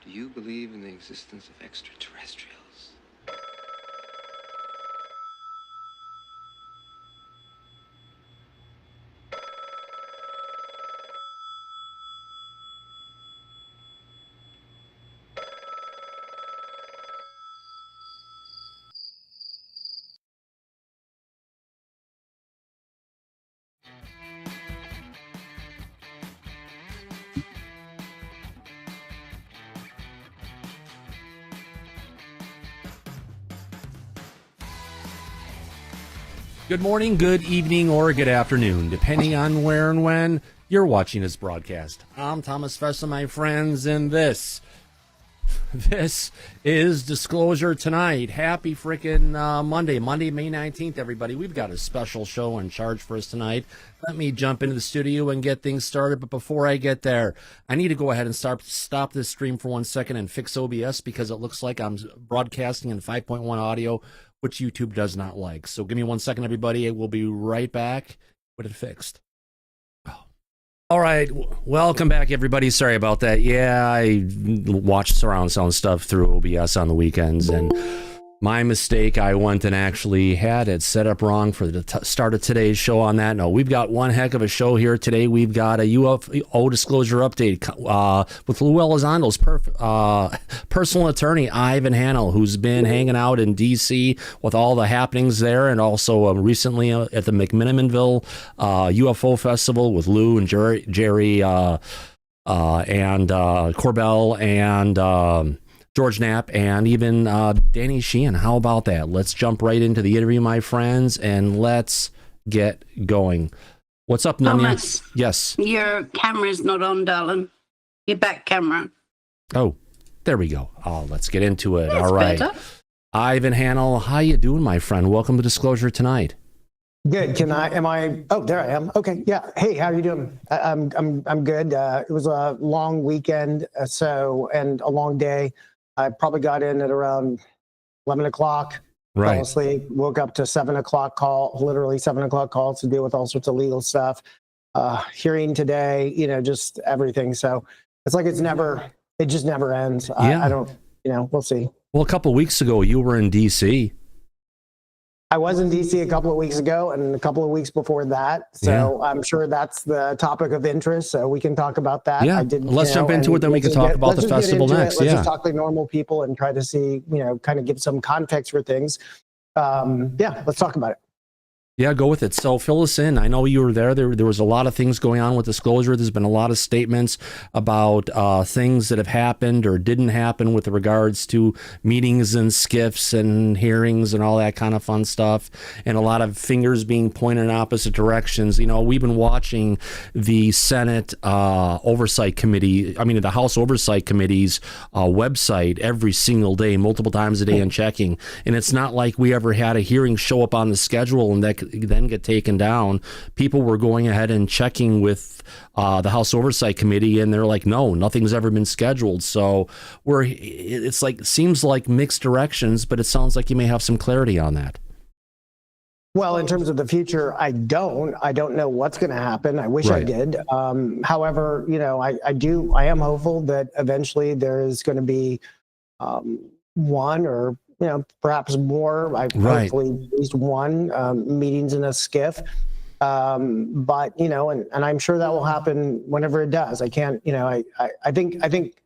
Do you believe in the existence of extraterrestrials? Good morning, good evening, or good afternoon, depending on where and when you're watching this broadcast. I'm Thomas Fessler, my friends, and this is Disclosure Tonight. Happy freaking Monday, May 19th, everybody. We've got a special show in charge for us tonight. Let me jump into the studio and get things started, but before I get there, I need to go ahead and stop this stream for 1 second and fix OBS because it looks like I'm broadcasting in 5.1 audio, which YouTube does not like. So give me 1 second, everybody. We'll be right back with it fixed. All right, welcome back, everybody. Sorry about that. Yeah, I watched surround sound stuff through OBS on the weekends, and my mistake, I went and actually had it set up wrong for the start of today's show on that. No, we've got one heck of a show here today. We've got a UFO disclosure update with Lue Elizondo's personal attorney, Ivan Hannel, who's been hanging out in D.C. with all the happenings there, and also recently at the McMinnville UFO Festival with Lou and Jerry and Corbell and George Knapp, and even Danny Sheehan. How about that? Let's jump right into the interview, my friends, and let's get going. What's up, Nanya? Thomas, yes. Your camera's not on, darling. Your back camera. Oh, there we go. Oh, let's get into it. That's all right. better. Ivan Hannel, how you doing, my friend? Welcome to Disclosure Tonight. Good. Oh, there I am. Okay. Yeah. Hey, how are you doing? I'm good. It was a long weekend, and a long day. I probably got in at around 11 o'clock. Right. Fell asleep, woke up to 7 o'clock literally 7 o'clock calls to deal with all sorts of legal stuff. Hearing today, just everything. So it's like it just never ends. Yeah. I don't, we'll see. Well, a couple of weeks ago, you were in D.C. I was in D.C. a couple of weeks ago and a couple of weeks before that. So yeah. I'm sure that's the topic of interest. So we can talk about that. Yeah. Let's jump into it. Then we can talk about the festival next. Let's just talk like normal people and try to see, kind of give some context for things. Let's talk about it. Yeah, go with it. So fill us in. I know you were there. There was a lot of things going on with Disclosure. There's been a lot of statements about things that have happened or didn't happen with regards to meetings and SCIFs and hearings and all that kind of fun stuff, and a lot of fingers being pointed in opposite directions. We've been watching the Senate Oversight Committee, the House Oversight Committee's website every single day, multiple times a day, and checking. And it's not like we ever had a hearing show up on the schedule and that then get taken down. People were going ahead and checking with the House Oversight Committee, and they're like, no, nothing's ever been scheduled. So seems like mixed directions, but it sounds like you may have some clarity on that. Well, in terms of the future, I don't know what's going to happen. I wish I did. However, I am hopeful that eventually there is going to be one or perhaps more, hopefully at least one meetings in a SCIF. But, and I'm sure that will happen whenever it does. I can't, I think,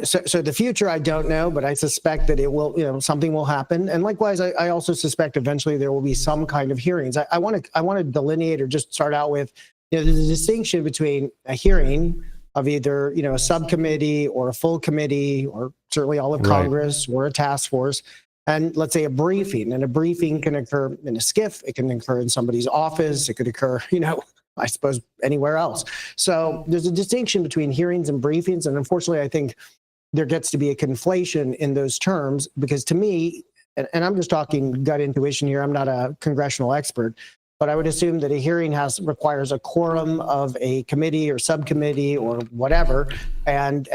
so the future, I don't know, but I suspect that it will, something will happen. And likewise, I also suspect eventually there will be some kind of hearings. I want to delineate or just start out with, there's a distinction between a hearing of either, a subcommittee or a full committee, or certainly all of Congress or a task force, and let's say a briefing. And a briefing can occur in a SCIF, it can occur in somebody's office, it could occur, I suppose anywhere else. So there's a distinction between hearings and briefings. And unfortunately, I think there gets to be a conflation in those terms, because to me, and I'm just talking gut intuition here, I'm not a congressional expert, but I would assume that a hearing requires a quorum of a committee or subcommittee or whatever, and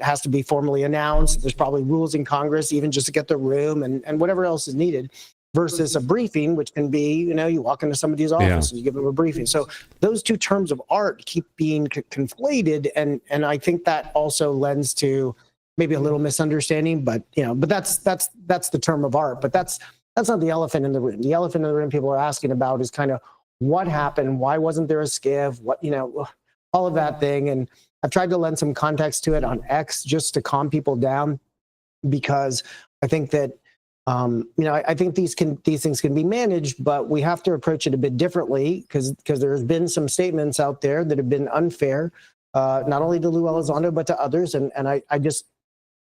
has to be formally announced. There's probably rules in Congress, even just to get the room and whatever else is needed, versus a briefing, which can be, you walk into somebody's office and you give them a briefing. So those two terms of art keep being conflated, and I think that also lends to maybe a little misunderstanding, but but that's the term of art. But that's not the elephant in the room. The elephant in the room people are asking about is kind of what happened, why wasn't there a SCIF, what all of that thing. And I've tried to lend some context to it on X just to calm people down, because I think that I think these things can be managed, but we have to approach it a bit differently, because there's been some statements out there that have been unfair, not only to Lue Elizondo but to others. And I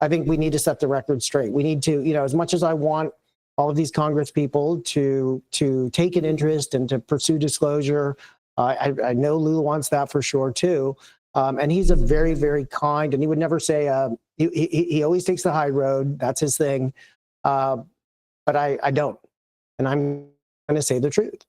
think we need to set the record straight. We need to, as much as I want all of these Congress people to take an interest and to pursue disclosure, I know Lue wants that for sure too. And he's a very, very kind, and he would never say, he always takes the high road. That's his thing. But I don't, and I'm going to say the truth.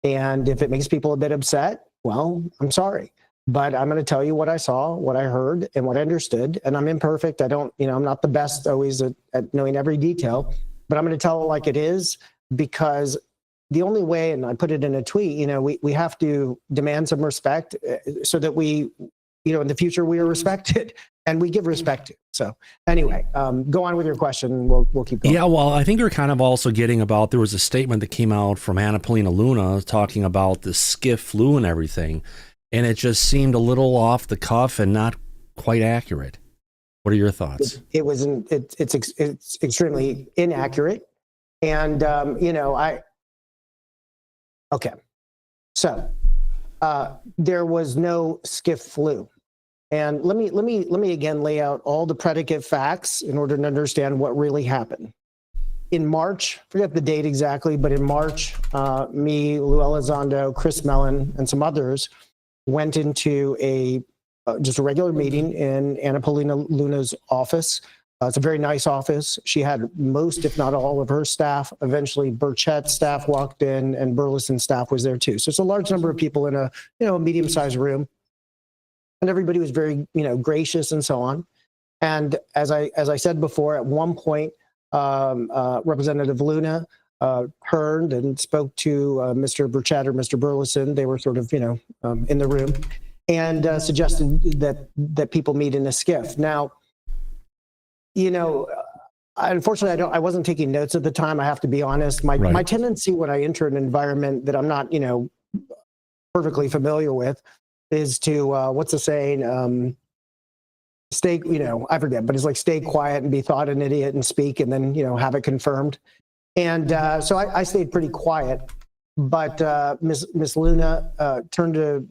And if it makes people a bit upset, well, I'm sorry, but I'm going to tell you what I saw, what I heard, and what I understood. And I'm imperfect. I don't, I'm not the best always at knowing every detail, but I'm going to tell it like it is, because the only way, and I put it in a tweet, we have to demand some respect so that we, in the future we are respected and we give respect to. So anyway, go on with your question. We'll keep going. Yeah, well, I think you're kind of also getting about, there was a statement that came out from Anna Polina Luna talking about the SCIF flu and everything, and it just seemed a little off the cuff and not quite accurate. What are your thoughts? It's extremely inaccurate. And, okay. So there was no SCIF flu. And let me again lay out all the predicate facts in order to understand what really happened. In March, forget the date exactly, but in March, me, Lue Elizondo, Chris Mellon, and some others went into just a regular meeting in Anna Polina Luna's office. It's a very nice office. She had most, if not all, of her staff. Eventually, Burchett's staff walked in, and Burleson's staff was there too. So it's a large number of people in a medium-sized room. And everybody was very, gracious and so on. And as I said before, at one point, Representative Luna heard and spoke to Mr. Burchett or Mr. Burleson. They were sort of, in the room, and suggested that people meet in a SCIF. Now, unfortunately, I wasn't taking notes at the time. I have to be honest. My tendency when I enter an environment that I'm not, perfectly familiar with, is to what's the saying? Stay, I forget, but it's like stay quiet and be thought an idiot and speak, and then have it confirmed. And so I stayed pretty quiet. But Miss Luna turned to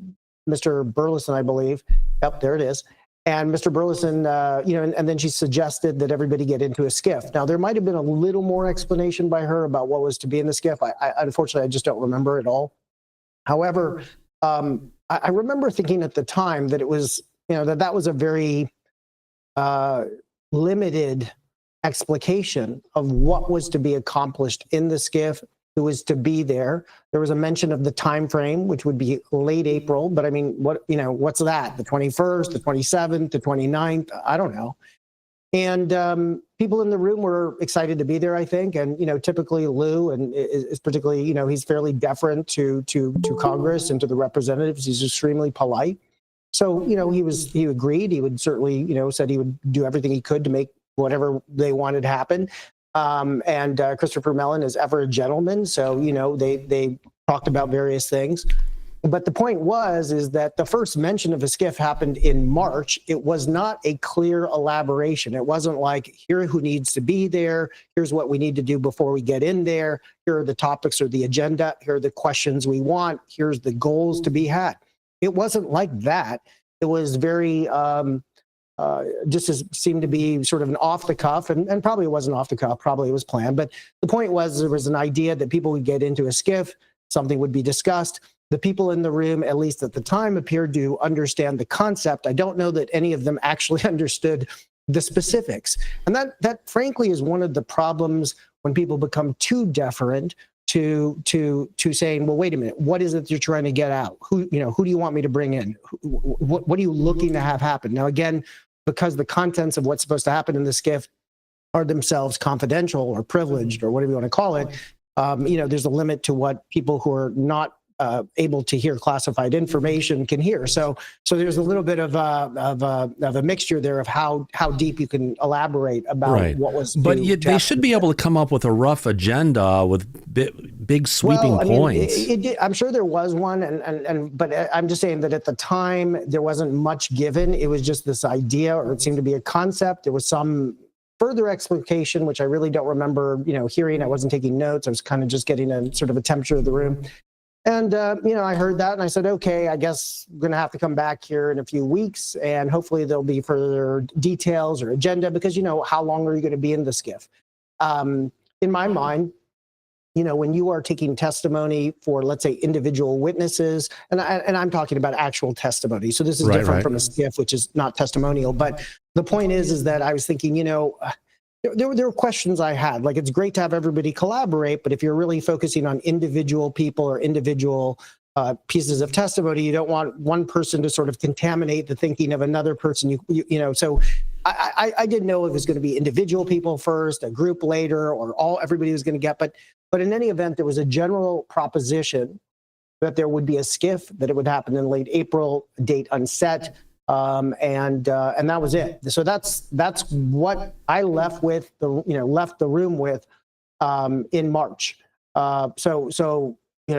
Mr. Burleson, I believe. Yep, there it is. And Mr. Burleson, and then she suggested that everybody get into a SCIF. Now, there might have been a little more explanation by her about what was to be in the SCIF. I unfortunately, I just don't remember it all. However, I remember thinking at the time that it was, that was a very limited explication of what was to be accomplished in the SCIF, who was to be there. There was a mention of the time frame, which would be late April, but I mean, what's that? The 21st, the 27th, the 29th? I don't know. And people in the room were excited to be there, I think. And, typically Lue is particularly, he's fairly deferent to Congress and to the representatives. He's extremely polite. So, he agreed. He would certainly, said he would do everything he could to make whatever they wanted happen. And Christopher Mellon is ever a gentleman. So, they talked about various things. But the point is that the first mention of a SCIF happened in March. It was not a clear elaboration. It wasn't like, here who needs to be there, here's what we need to do before we get in there, here are the topics or the agenda, here are the questions we want, here's the goals to be had. It wasn't like that. It was very, seemed to be sort of an off the cuff, and probably it wasn't off the cuff, probably it was planned. But the point was, there was an idea that people would get into a SCIF, something would be discussed. The people in the room, at least at the time, appeared to understand the concept. I don't know that any of them actually understood the specifics. And that frankly is one of the problems when people become too deferent to saying, well, wait a minute, what is it you're trying to get out? Who do you want me to bring in? What are you looking to have happen? Now, again, because the contents of what's supposed to happen in the SCIF are themselves confidential or privileged or whatever you want to call it, there's a limit to what people who are not able to hear classified information can hear. So there's a little bit of a mixture there of how deep you can elaborate about what was. But they should be able to come up with a rough agenda with big sweeping points. I'm sure there was one, but I'm just saying that at the time there wasn't much given. It was just this idea, or it seemed to be a concept. There was some further explication, which I really don't remember, hearing. I wasn't taking notes. I was kind of just getting a sort of a temperature of the room. And, I heard that and I said, okay, I guess I'm going to have to come back here in a few weeks and hopefully there'll be further details or agenda because, how long are you going to be in the SCIF? In my mind, when you are taking testimony for, let's say, individual witnesses, and I'm talking about actual testimony. So this is different from a SCIF, which is not testimonial. But the point is that I was thinking, there were questions I had. Like, it's great to have everybody collaborate, but if you're really focusing on individual people or individual pieces of testimony, you don't want one person to sort of contaminate the thinking of another person. So I didn't know if it was going to be individual people first, a group later, or everybody was going to get. But in any event, there was a general proposition that there would be a SCIF, that it would happen in late April, date unset. And that was it. So that's what I left with left the room with in March. So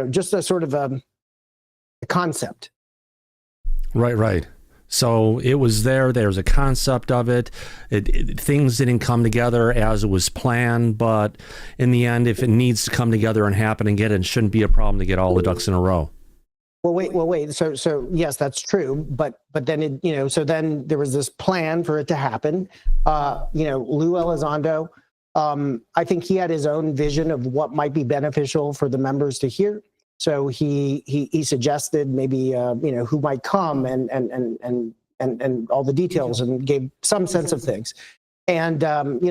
just a sort of a concept. Right. So it was there. There's a concept of it. Things didn't come together as it was planned, but in the end, if it needs to come together and happen again, it shouldn't be a problem to get all the ducks in a row. Well, wait. So yes, that's true. But then so then there was this plan for it to happen. Lue Elizondo, I think he had his own vision of what might be beneficial for the members to hear. So he suggested maybe who might come and all the details, and gave some sense of things. And,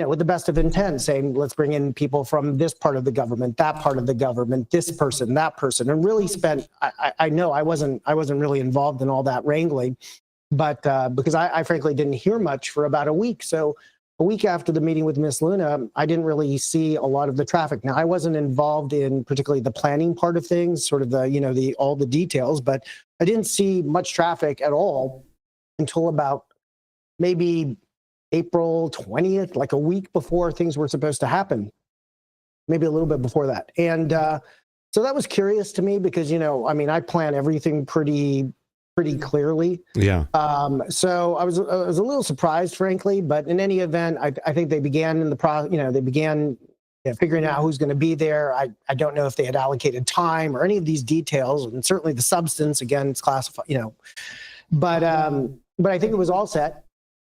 with the best of intent, saying, let's bring in people from this part of the government, that part of the government, this person, that person, and really spent, I know I wasn't really involved in all that wrangling, but because I frankly didn't hear much for about a week. So a week after the meeting with Miss Luna, I didn't really see a lot of the traffic. Now, I wasn't involved in particularly the planning part of things, sort of all the details, but I didn't see much traffic at all until about maybe April 20th, like a week before things were supposed to happen, maybe a little bit before that. And so that was curious to me because, I plan everything pretty clearly. Yeah. So I was a little surprised, frankly, but in any event, I think they began in the process, they began figuring out who's going to be there. I don't know if they had allocated time or any of these details, and certainly the substance, again, it's classified, but I think it was all set.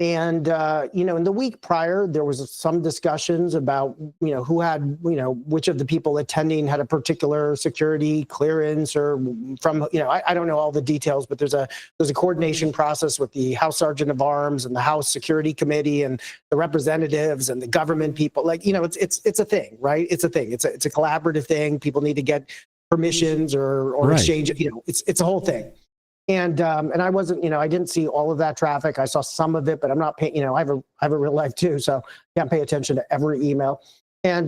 And, in the week prior, there was some discussions about, who had, which of the people attending had a particular security clearance or from, I don't know all the details, but there's a coordination process with the House Sergeant of Arms and the House Security Committee and the representatives and the government people. Like, it's a thing, right? It's a thing. It's a collaborative thing. People need to get permissions or exchange. It's a whole thing. And I wasn't, I didn't see all of that traffic. I saw some of it, but I'm not paying, I have a real life too, so I can't pay attention to every email. And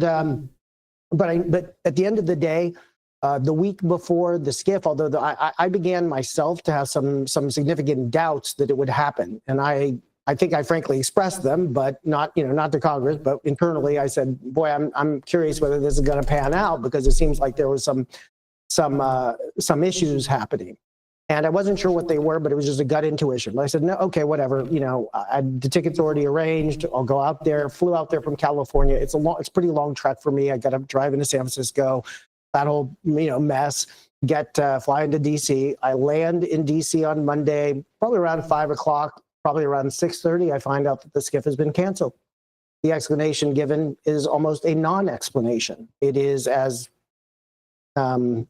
but at the end of the day, the week before the SCIF, although I began myself to have some significant doubts that it would happen, and I think I frankly expressed them, but not to Congress, but internally I said, boy, I'm curious whether this is going to pan out, because it seems like there was some issues happening. And I wasn't sure what they were, but it was just a gut intuition. But I said, no, okay, whatever. The ticket's already arranged. I'll go out there. Flew out there from California. It's a pretty long trek for me. I got to drive into San Francisco, that whole mess. Fly into DC. I land in DC on Monday, probably around 5 o'clock. Probably around 6:30, I find out that the SCIF has been canceled. The explanation given is almost a non-explanation. It is as banal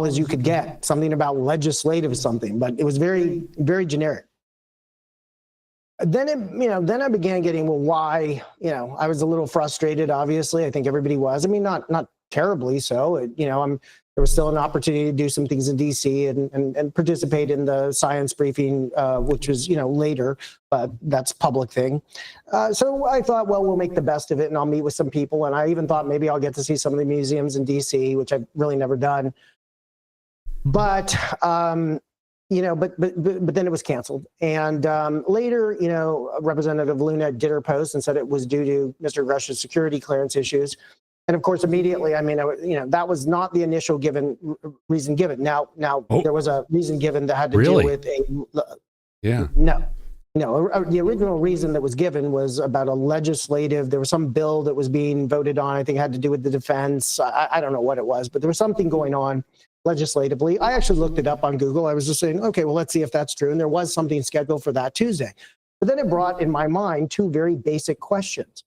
as you could get, something about legislative something, but it was very, very generic. Then I began getting, well, why? I was a little frustrated, obviously. I think everybody was. I mean, not terribly so. There was still an opportunity to do some things in DC and participate in the science briefing, which was, later, but that's a public thing. So I thought, well, we'll make the best of it and I'll meet with some people. And I even thought maybe I'll get to see some of the museums in DC, which I've really never done. But, but then it was canceled. And later, Representative Luna did her post and said it was due to Mr. Rush's security clearance issues. And of course, immediately, that was not the initial reason given. Now, there was a reason given that had to do with the original reason that was given was about there was some bill that was being voted on. I think it had to do with the defense. I don't know what it was, but there was something going on legislatively. I actually looked it up on Google. I was just saying, okay, well, let's see if that's true. And there was something scheduled for that Tuesday. But then it brought in my mind two very basic questions.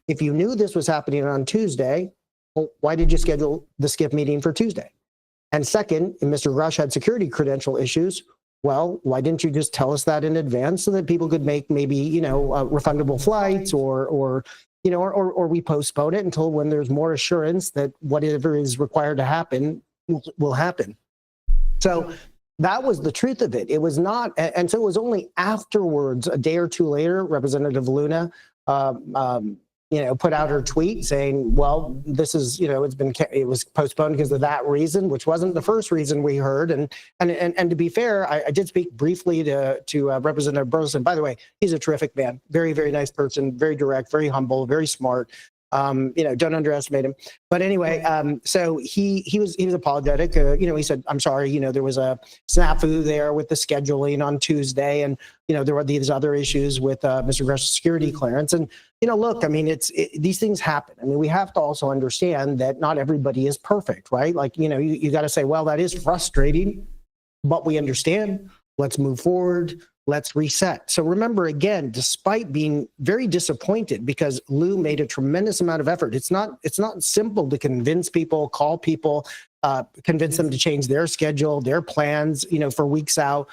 If you knew this was happening on Tuesday, well, why did you schedule the SCIF meeting for Tuesday? And second, if Mr. Rush had security credential issues, well, why didn't you just tell us that in advance so that people could make maybe, refundable flights or we postpone it until when there's more assurance that whatever is required to happen will happen. So that was the truth of it. It was not, and so it was only afterwards, a day or two later, Representative Luna, put out her tweet saying, well, this is, it was postponed because of that reason, which wasn't the first reason we heard. And to be fair, I did speak briefly to Representative Burleson. By the way, he's a terrific man, very, very nice person, very direct, very humble, very smart. Don't underestimate him. But anyway, so he was apologetic. He said, I'm sorry, there was a snafu there with the scheduling on Tuesday. And, there were these other issues with Mr. Rush's security clearance. And, look, these things happen. We have to also understand that not everybody is perfect, right? Like, you got to say, well, that is frustrating, but we understand. Let's move forward. Let's reset. So remember, again, despite being very disappointed because Lou made a tremendous amount of effort, it's not simple to convince people, call people, convince them to change their schedule, their plans, for weeks out,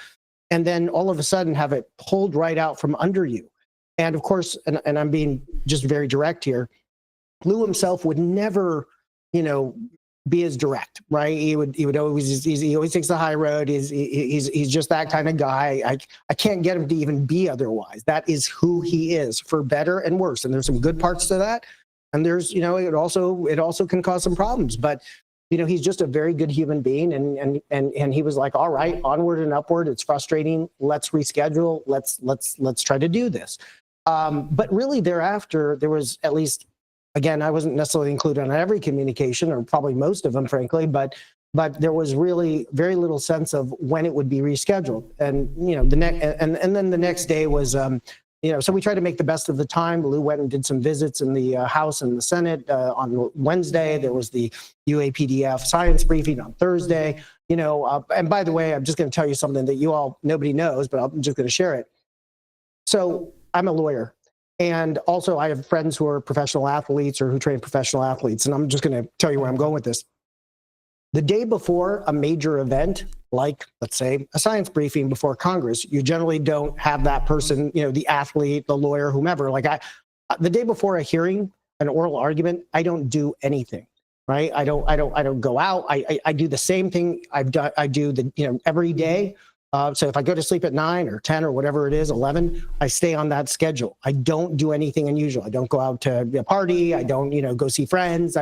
and then all of a sudden have it pulled right out from under you. And of course, and I'm being just very direct here, Lou himself would never, be as direct, right? He always takes the high road. He's just that kind of guy. I can't get him to even be otherwise. That is who he is, for better and worse. And there's some good parts to that. And there's, it also can cause some problems, but he's just a very good human being. And he was like, all right, onward and upward. It's frustrating. Let's reschedule. Let's try to do this. But really thereafter, there was at least, again, I wasn't necessarily included on every communication, or probably most of them, frankly, but there was really very little sense of when it would be rescheduled. And then the next day was, so we tried to make the best of the time. Lou went and did some visits in the House and the Senate on Wednesday. There was the UAPDF science briefing on Thursday. And by the way, I'm just going to tell you something that nobody knows, but I'm just going to share it. So I'm a lawyer. And also I have friends who are professional athletes or who train professional athletes. And I'm just going to tell you where I'm going with this. The day before a major event, like let's say a science briefing before Congress, you generally don't have that person, the athlete, the lawyer, whomever. Like the day before a hearing, an oral argument, I don't do anything, right? I don't go out. I do the same thing I do every day. So if I go to sleep at 9 or 10 or whatever it is, 11, I stay on that schedule. I don't do anything unusual. I don't go out to a party. I don't, go see friends.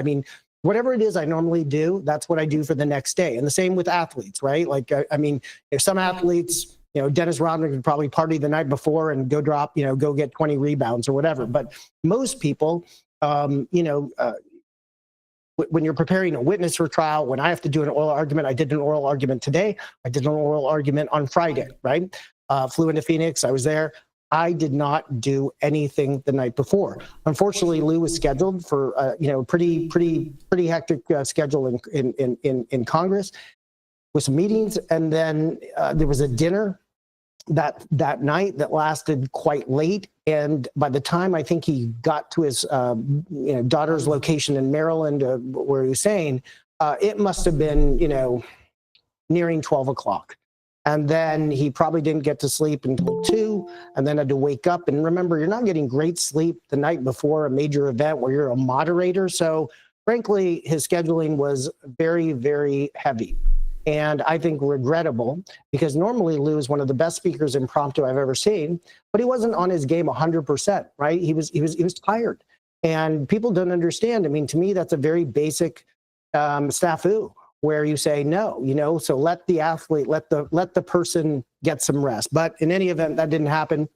Whatever it is I normally do, that's what I do for the next day. And the same with athletes, right? Like, if some athletes, Dennis Rodman could probably party the night before and go go get 20 rebounds or whatever. But most people, when you're preparing a witness for trial, when I have to do an oral argument, I did an oral argument today. I did an oral argument on Friday, right? Flew into Phoenix. I was there. I did not do anything the night before. Unfortunately, Lou was scheduled for pretty hectic schedule in Congress with some meetings, and then there was a dinner that night that lasted quite late. And by the time I think he got to his daughter's location in Maryland, where he was staying, it must have been nearing 12 o'clock. And then he probably didn't get to sleep until 2, and then had to wake up. And remember, you're not getting great sleep the night before a major event where you're a moderator. So frankly, his scheduling was very, very heavy. And I think regrettable, because normally Lue is one of the best speakers impromptu I've ever seen, but he wasn't on his game 100%, right? He was tired. And people don't understand. I mean, to me, that's a very basic snafu, where you say no, so let the athlete, let the person get some rest. But in any event, that didn't happen.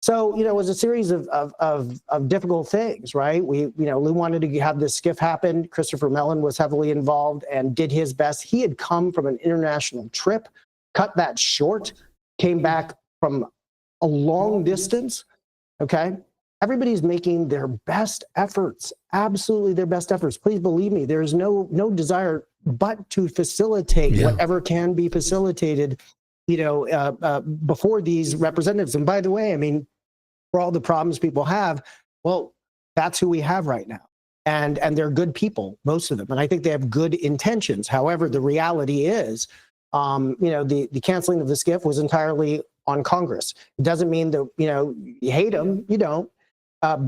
So, it was a series of difficult things, right? Lue wanted to have this SCIF happen. Christopher Mellon was heavily involved and did his best. He had come from an international trip, cut that short, came back from a long distance, okay? Everybody's making their best efforts, absolutely their best efforts. Please believe me, there is no desire but to facilitate whatever can be facilitated, before these representatives. And by the way, I mean, for all the problems people have, well, that's who we have right now. And they're good people, most of them. And I think they have good intentions. However, the reality is, the canceling of the SCIF was entirely on Congress. It doesn't mean that, you hate them, you don't.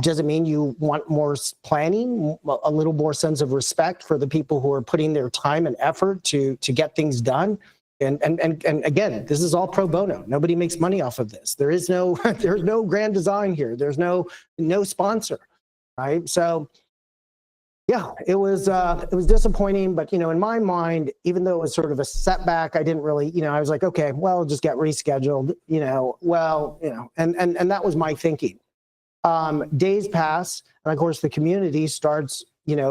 Does it mean you want more planning, a little more sense of respect for the people who are putting their time and effort to get things done? And again, this is all pro bono. Nobody makes money off of this. There's no grand design here. There's no sponsor, right? So yeah, it was disappointing, but in my mind, even though it was sort of a setback, I didn't really, I was like, okay, well, it'll just get rescheduled, and that was my thinking. Days pass, and of course the community starts,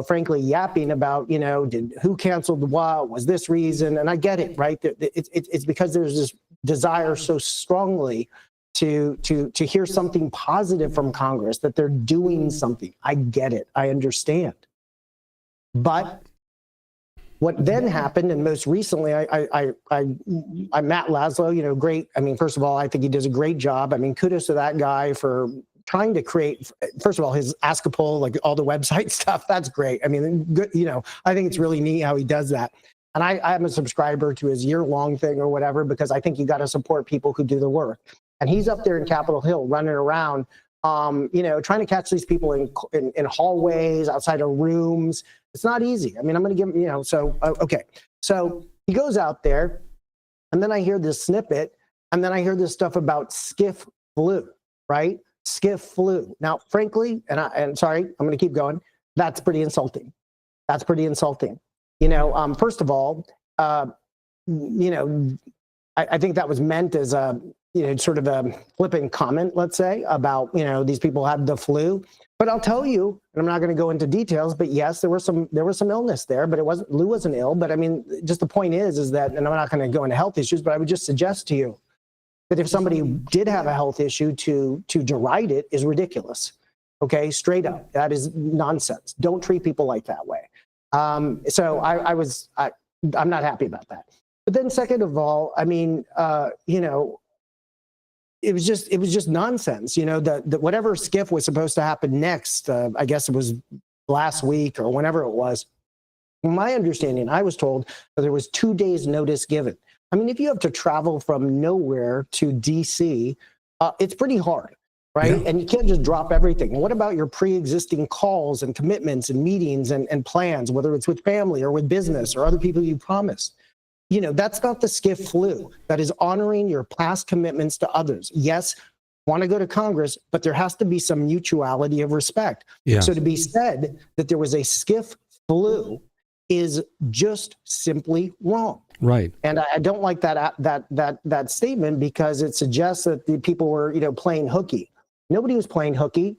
frankly yapping about, who canceled what, was this reason? And I get it, right? It's because there's this desire so strongly to hear something positive from Congress, that they're doing something. I get it. I understand. But what then happened, and most recently, I Matt Laszlo, great. I mean, first of all, I think he does a great job. I mean, kudos to that guy for trying to create, first of all, his Ask a Poll, like all the website stuff, that's great. I mean, good, I think it's really neat how he does that. And I'm a subscriber to his year-long thing or whatever, because I think you got to support people who do the work. And he's up there in Capitol Hill running around, trying to catch these people in hallways, outside of rooms. It's not easy. I mean, I'm going to give him, okay. So he goes out there, and then I hear this snippet, and then I hear this stuff about SCIF flu, right? SCIF flu. Now, frankly, and sorry, I'm going to keep going. That's pretty insulting. That's pretty insulting. First of all, I think that was meant as a, sort of a flippant comment, let's say, about, these people had the flu. But I'll tell you, and I'm not going to go into details, but yes, there was some illness there, but Lue wasn't ill. But I mean, just the point is that, and I'm not going to go into health issues, but I would just suggest to you that if somebody did have a health issue, to deride it is ridiculous. Okay, straight up, that is nonsense. Don't treat people like that way. So I'm not happy about that. But then, second of all, I mean, it was just nonsense. That whatever SCIF was supposed to happen next, I guess it was last week or whenever it was. From my understanding, I was told that there was 2 days notice given. I mean, if you have to travel from nowhere to DC, it's pretty hard, right? Yeah. And you can't just drop everything. What about your pre-existing calls and commitments and meetings and plans, whether it's with family or with business or other people you promised? That's not the SCIF flu. That is honoring your past commitments to others. Yes, want to go to Congress, but there has to be some mutuality of respect. Yeah. So to be said that there was a SCIF flu is just simply wrong. Right. And I don't like that statement, because it suggests that the people were, playing hooky. Nobody was playing hooky.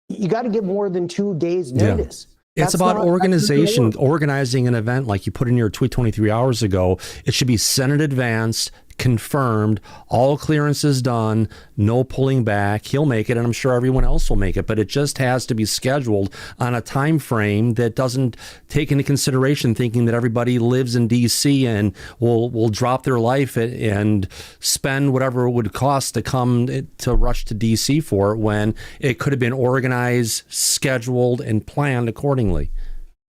You got to give more than 2 days notice. Yeah. It's about organization, organizing an event like you put in your tweet 23 hours ago. It should be sent in advance, confirmed, all clearances done, no pulling back. He'll make it, and I'm sure everyone else will make it, but it just has to be scheduled on a time frame that doesn't take into consideration thinking that everybody lives in DC and will drop their life and spend whatever it would cost to come to rush to DC for it, when it could have been organized, scheduled, and planned accordingly.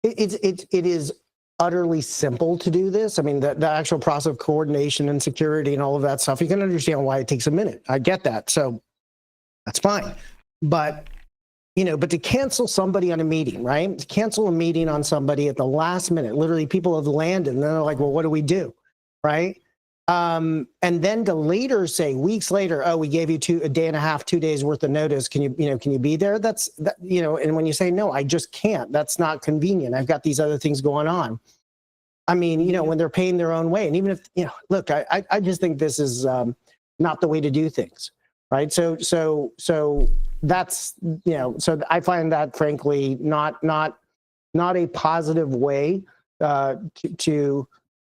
It is utterly simple to do this. I mean, the actual process of coordination and security and all of that stuff, you can understand why it takes a minute. I get that. So that's fine. But but to cancel somebody on a meeting, right? To cancel a meeting on somebody at the last minute, literally people have landed and they're like, well, what do we do? Right. And then to later say weeks later, oh, we gave you a day and a half, 2 days worth of notice. Can you be there? And when you say, no, I just can't, that's not convenient. I've got these other things going on. I mean, when they're paying their own way. And even if, look, I just think this is not the way to do things. Right. So that's, so I find that frankly, not a positive way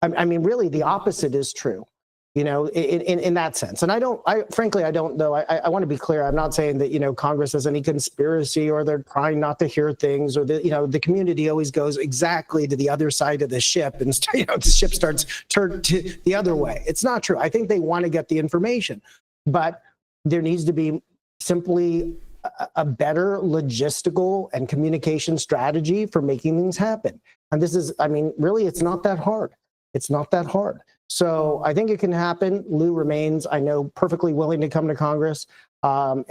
I mean, really the opposite is true, in that sense. And frankly, I don't know. I want to be clear. I'm not saying that, Congress has any conspiracy or they're trying not to hear things or the community always goes exactly to the other side of the ship and, the ship starts turned to the other way. It's not true. I think they want to get the information, but there needs to be simply a better logistical and communication strategy for making things happen. And this is, I mean, really, it's not that hard. It's not that hard. So I think it can happen. Lue remains, I know, perfectly willing to come to Congress and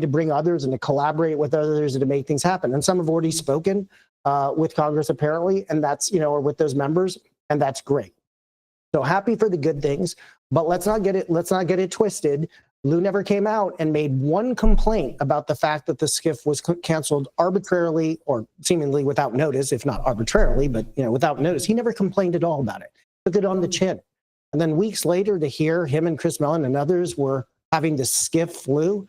to bring others and to collaborate with others and to make things happen. And some have already spoken with Congress apparently, and that's, or with those members, and that's great. So happy for the good things, but let's not get it twisted. Lue never came out and made one complaint about the fact that the SCIF was canceled arbitrarily or seemingly without notice, if not arbitrarily, but without notice. He never complained at all about it. Took it on the chin. And then weeks later to hear him and Chris Mellon and others were having to SCIF Lue.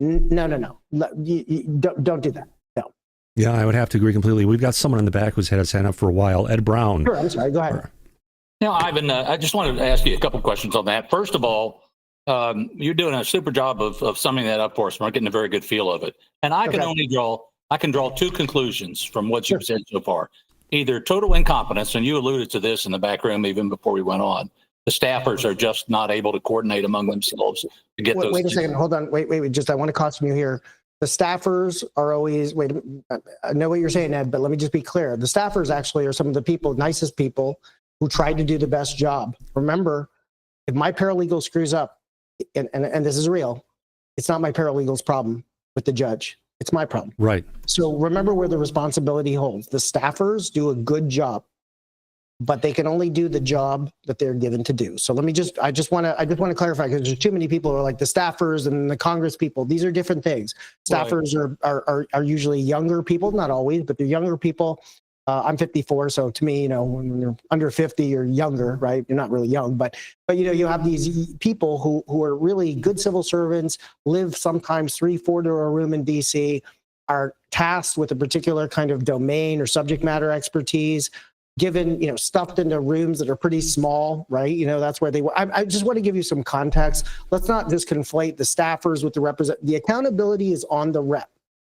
No. Don't do that. No. Yeah, I would have to agree completely. We've got someone in the back who's had his hand up for a while. Ed Brown. Sure, I'm sorry. Go ahead. Ivan, I just wanted to ask you a couple questions on that. First of all, you're doing a super job of summing that up for us. We're getting a very good feel of it. And I can draw two conclusions from what you've said so far. Either total incompetence, and you alluded to this in the back room even before we went on. The staffers are just not able to coordinate among themselves to get those. Wait a second. Hold on. Wait. Just, I want to caution you here. The staffers are always, I know what you're saying, Ed, but let me just be clear. The staffers actually are some of the nicest people who tried to do the best job. Remember, if my paralegal screws up, and this is real, it's not my paralegal's problem with the judge. It's my problem. Right. So remember where the responsibility holds. The staffers do a good job, but they can only do the job that they're given to do. So I just want to clarify, because there's too many people who are like the staffers and the Congress people. These are different things. Staffers are usually younger people, not always, but they're younger people. I'm 54, so to me, when you're under 50, you're younger, right? You're not really young, but you have these people who are really good civil servants, live sometimes 3-4 to a room in DC, are tasked with a particular kind of domain or subject matter expertise, given, stuffed into rooms that are pretty small, right? That's where they were. I just want to give you some context. Let's not just conflate the staffers with the accountability is on the rep.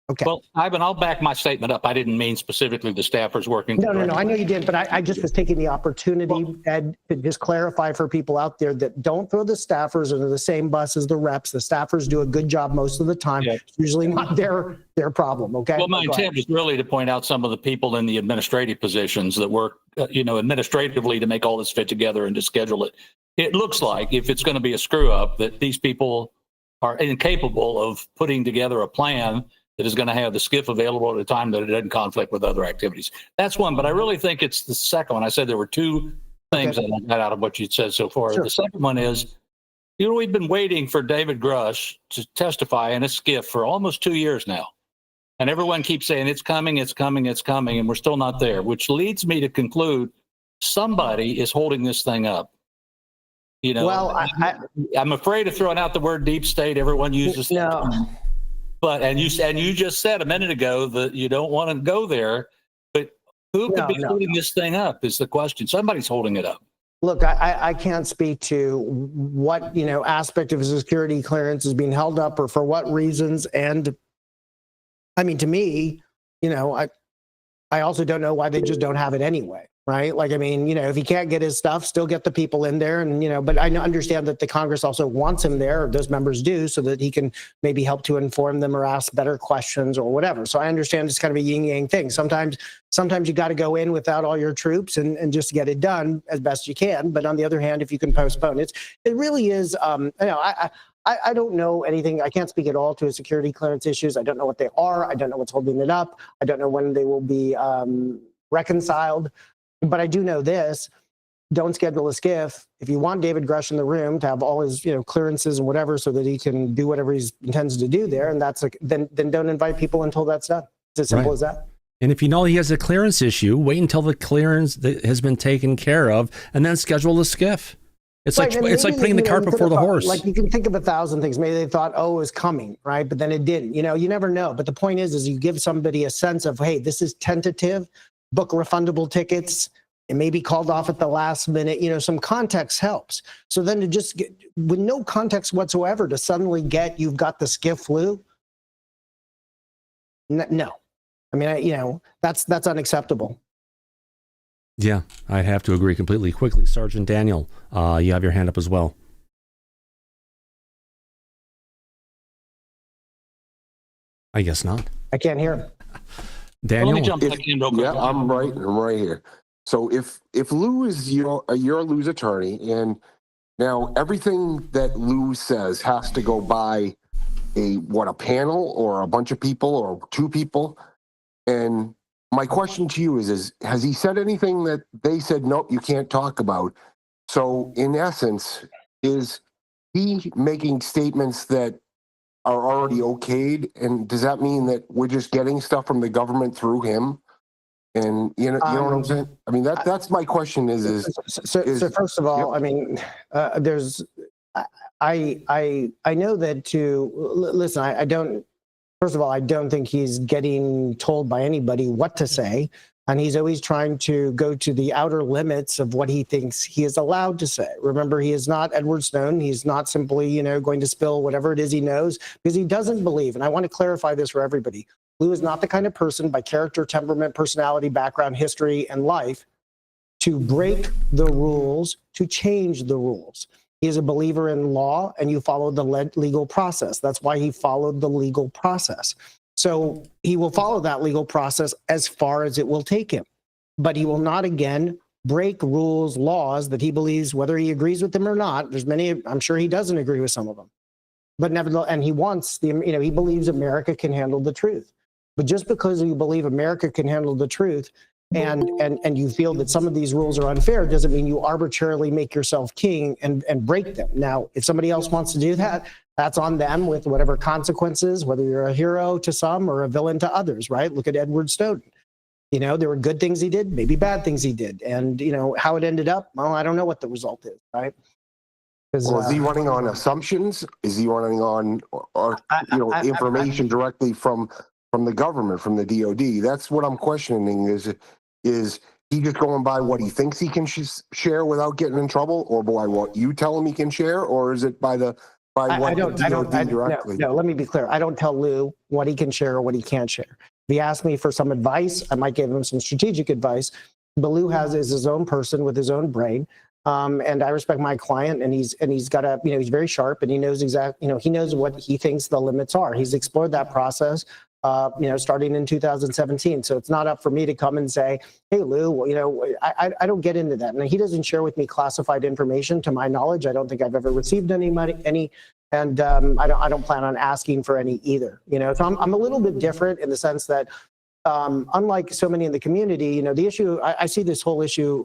Okay. Well, Ivan, I'll back my statement up. I didn't mean specifically the staffers working. No. I know you did, but I just was taking the opportunity, Ed, to just clarify for people out there that don't throw the staffers under the same bus as the reps. The staffers do a good job most of the time. Yeah. It's usually not their problem. Okay. Well, my intent is really to point out some of the people in the administrative positions that work, administratively to make all this fit together and to schedule it. It looks like if it's going to be a screw up, that these people are incapable of putting together a plan that is going to have the SCIF available at a time that it doesn't conflict with other activities. That's one, but I really think it's the second one. I said there were two things that I got out of what you said so far. Sure. The second one is, we've been waiting for David Grush to testify in a SCIF for almost 2 years now. And everyone keeps saying it's coming, and we're still not there, which leads me to conclude somebody is holding this thing up. Well, I'm afraid of throwing out the word deep state. Everyone uses no. But and you just said a minute ago that you don't want to go there, but who could be holding this thing up is the question. Somebody's holding it up. Look, I can't speak to what aspect of security clearance is being held up or for what reasons. And I mean, to me, I also don't know why they just don't have it anyway. Right. Like, I mean, if he can't get his stuff, still get the people in there. And, but I understand that the Congress also wants him there, or those members do, so that he can maybe help to inform them or ask better questions or whatever. So I understand it's kind of a yin yang thing. Sometimes you got to go in without all your troops and just get it done as best you can. But on the other hand, if you can postpone it, it really is, I don't know anything. I can't speak at all to security clearance issues. I don't know what they are. I don't know what's holding it up. I don't know when they will be reconciled. But I do know this. Don't schedule a SCIF. If you want David Grush in the room to have all his clearances and whatever so that he can do whatever he intends to do there, and then don't invite people until that's done. It's as simple as that. And if you know he has a clearance issue, wait until the clearance has been taken care of and then schedule the SCIF. It's right, like putting the cart before the horse. Like you can think of 1,000 things. Maybe they thought, oh, it was coming, right? But then it didn't. You never know. But the point is you give somebody a sense of, hey, this is tentative, book refundable tickets. It may be called off at the last minute. Some context helps. So then to just get, with no context whatsoever, to suddenly get, you've got the SCIF flu. No. I mean, that's unacceptable. Yeah, I'd have to agree completely. Quickly, Sergeant Daniel, you have your hand up as well. I guess not. I can't hear him. Daniel, let me jump back in real quick. Yeah, I'm right here. So if Lue is you're Lue's attorney, and now everything that Lue says has to go by a panel or a bunch of people or two people, and my question to you is has he said anything that they said nope, you can't talk about? So in essence, is he making statements that are already okayed, and does that mean that we're just getting stuff from the government through him? And you know what I'm saying? I mean that's my question so first of all, I mean there's I know that listen, I don't, first of all, I don't think he's getting told by anybody what to say, and he's always trying to go to the outer limits of what he thinks he is allowed to say. Remember, he is not Edward Snowden. He's not simply going to spill whatever it is he knows, because he doesn't believe, and I want to clarify this for everybody, Lue is not the kind of person by character, temperament, personality, background, history, and life to break the rules, to change the rules. He is a believer in law, and you follow the legal process. That's why he followed the legal process. So he will follow that legal process as far as it will take him. But he will not, again, break rules, laws that he believes, whether he agrees with them or not. There's many, I'm sure he doesn't agree with some of them. But nevertheless, and he wants, he believes America can handle the truth. But just because you believe America can handle the truth and you feel that some of these rules are unfair doesn't mean you arbitrarily make yourself king and break them. Now, if somebody else wants to do that, that's on them with whatever consequences, whether you're a hero to some or a villain to others, right? Look at Edward Snowden. There were good things he did, maybe bad things he did. And, how it ended up, well, I don't know what the result is, right? Well, is he running on assumptions? Is he running on information directly from the government, from the DOD? That's what I'm questioning. Is he just going by what he thinks he can share without getting in trouble, or by what you tell him he can share, or is it by the DOD directly? No, let me be clear. I don't tell Lue what he can share or what he can't share. If he asks me for some advice, I might give him some strategic advice. But Lue is his own person with his own brain. And I respect my client, and he's got a, he's very sharp, and he knows he knows what he thinks the limits are. He's explored that process, starting in 2017. So it's not up for me to come and say, hey, Lue, I don't get into that. And he doesn't share with me classified information, to my knowledge. I don't think I've ever received any, and I don't plan on asking for any either. So I'm a little bit different in the sense that, unlike so many in the community, the issue, I see this whole issue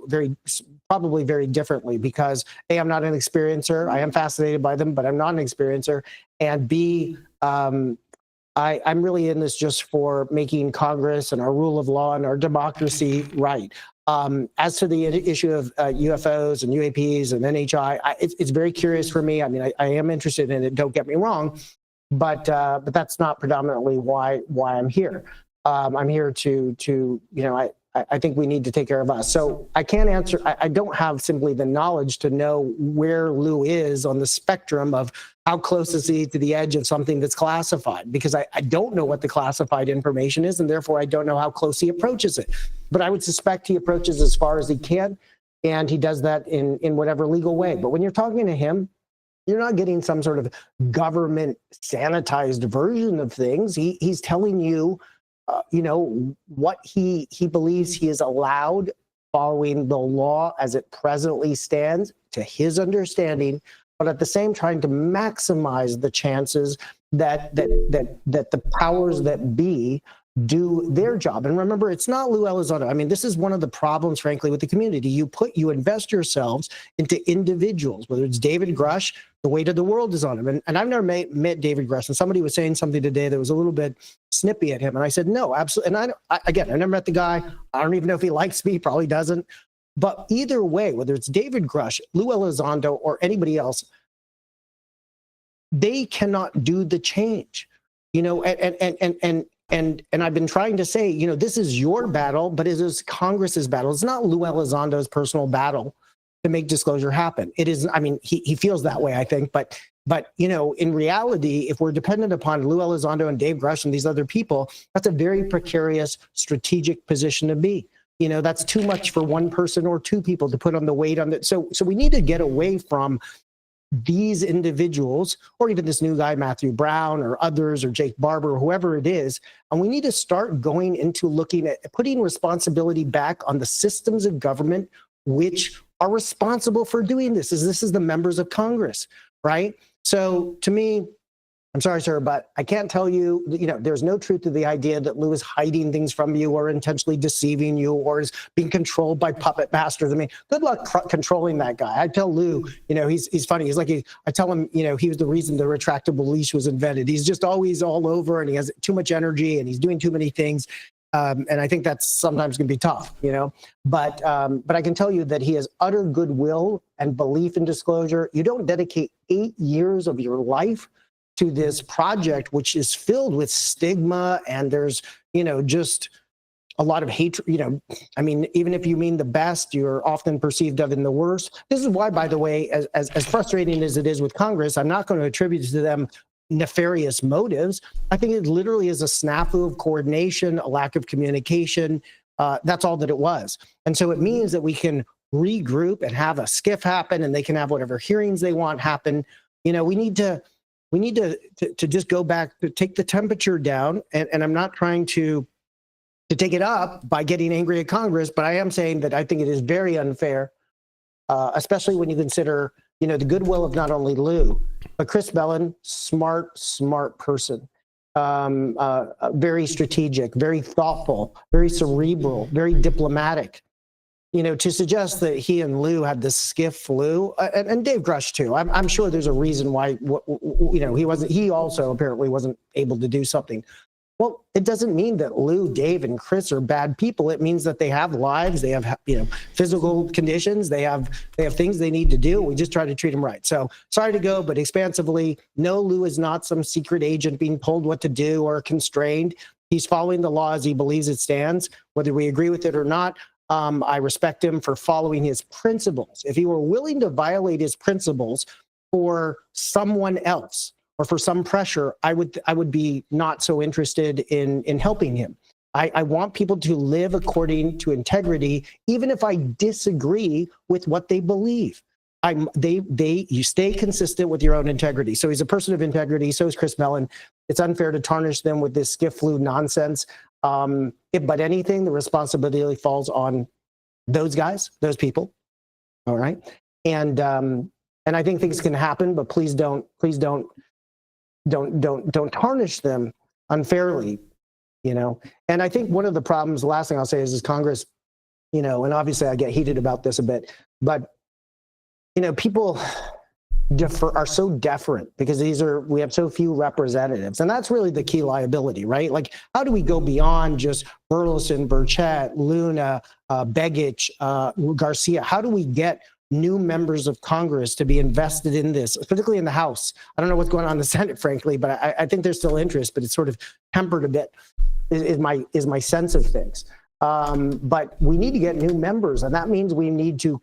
probably very differently, because A, I'm not an experiencer. I am fascinated by them, but I'm not an experiencer. And B, I'm really in this just for making Congress and our rule of law and our democracy right. As to the issue of UFOs and UAPs and NHI, it's very curious for me. I mean, I am interested in it, don't get me wrong, but that's not predominantly why I'm here. I'm here to I think we need to take care of us. So I can't answer. I don't have simply the knowledge to know where Lue is on the spectrum of how close is he to the edge of something that's classified, because I don't know what the classified information is, and therefore I don't know how close he approaches it. But I would suspect he approaches as far as he can, and he does that in whatever legal way. But when you're talking to him, you're not getting some sort of government sanitized version of things. He's telling you, what he believes he is allowed following the law as it presently stands, to his understanding, but at the same trying to maximize the chances that the powers that be do their job. And remember, it's not Lue Elizondo. I mean, this is one of the problems, frankly, with the community. You invest yourselves into individuals, whether it's David Grush, the weight of the world is on him. And I've never met David Grush, and somebody was saying something today that was a little bit snippy at him. And I said, no, absolutely. And I never met the guy. I don't even know if he likes me, probably doesn't. But either way, whether it's David Grush, Lue Elizondo, or anybody else, they cannot do the change, you know, and I've been trying to say, you know, this is your battle, but it is Congress's battle. It's not Lue Elizondo's personal battle to make disclosure happen. It is, I mean, he feels that way, I think, but you know, in reality, if we're dependent upon Lue Elizondo and Dave Grush and these other people, that's a very precarious strategic position to be. You know, that's too much for one person or two people to put on the weight on it. So we need to get away from these individuals, or even this new guy, Matthew Brown, or others, or Jake Barber, or whoever it is. And we need to start going into looking at putting responsibility back on the systems of government which are responsible for doing this. This is the members of Congress, right? So to me, I'm sorry, sir, but I can't tell you, you know, there's no truth to the idea that Lue is hiding things from you or intentionally deceiving you or is being controlled by puppet masters. I mean, good luck controlling that guy. I tell Lue, you know, he's funny. He's like, I tell him, you know, he was the reason the retractable leash was invented. He's just always all over and he has too much energy and he's doing too many things. And I think that's sometimes going to be tough, you know, but I can tell you that he has utter goodwill and belief in disclosure. You don't dedicate 8 years of your life to this project, which is filled with stigma, and there's, you know, just a lot of hatred. You know, I mean, even if you mean the best, you're often perceived of in the worst. This is why, by the way, as frustrating as it is with Congress, I'm not going to attribute to them nefarious motives. I think it literally is a snafu of coordination, a lack of communication. That's all that it was. And so it means that we can regroup and have a SCIF happen, and they can have whatever hearings they want happen. You know, we need to just go back to take the temperature down. And I'm not trying to take it up by getting angry at Congress, but I am saying that I think it is very unfair, especially when you consider, you know, the goodwill of not only Lue, but Chris Mellon, smart person, very strategic, very thoughtful, very cerebral, very diplomatic. You know, to suggest that he and Lue had this SCIF flu, and Dave Grush too. I'm sure there's a reason why, you know, he also apparently wasn't able to do something. Well, it doesn't mean that Lue, Dave, and Chris are bad people. It means that they have lives, they have, you know, physical conditions, they have things they need to do. We just try to treat them right. So sorry to go, but expansively, no, Lue is not some secret agent being told what to do or constrained. He's following the law as he believes it stands, whether we agree with it or not. I respect him for following his principles. If he were willing to violate his principles for someone else or for some pressure, I would be not so interested in helping him. I want people to live according to integrity, even if I disagree with what they believe. You stay consistent with your own integrity. So he's a person of integrity. So is Chris Mellon. It's unfair to tarnish them with this SCIF flu nonsense. If but anything, the responsibility falls on those guys, those people. All right. And I think things can happen, but please don't tarnish them unfairly, you know. And I think one of the problems, the last thing I'll say is Congress, you know, and obviously I get heated about this a bit, but you know, people are so deferent because we have so few representatives, and that's really the key liability, right? Like, how do we go beyond just Burleson, Burchett, Luna, Begich, Garcia? How do we get new members of Congress to be invested in this, particularly in the House? I don't know what's going on in the Senate, frankly, but I think there's still interest, but it's sort of tempered a bit, is my sense of things. But we need to get new members, and that means we need to,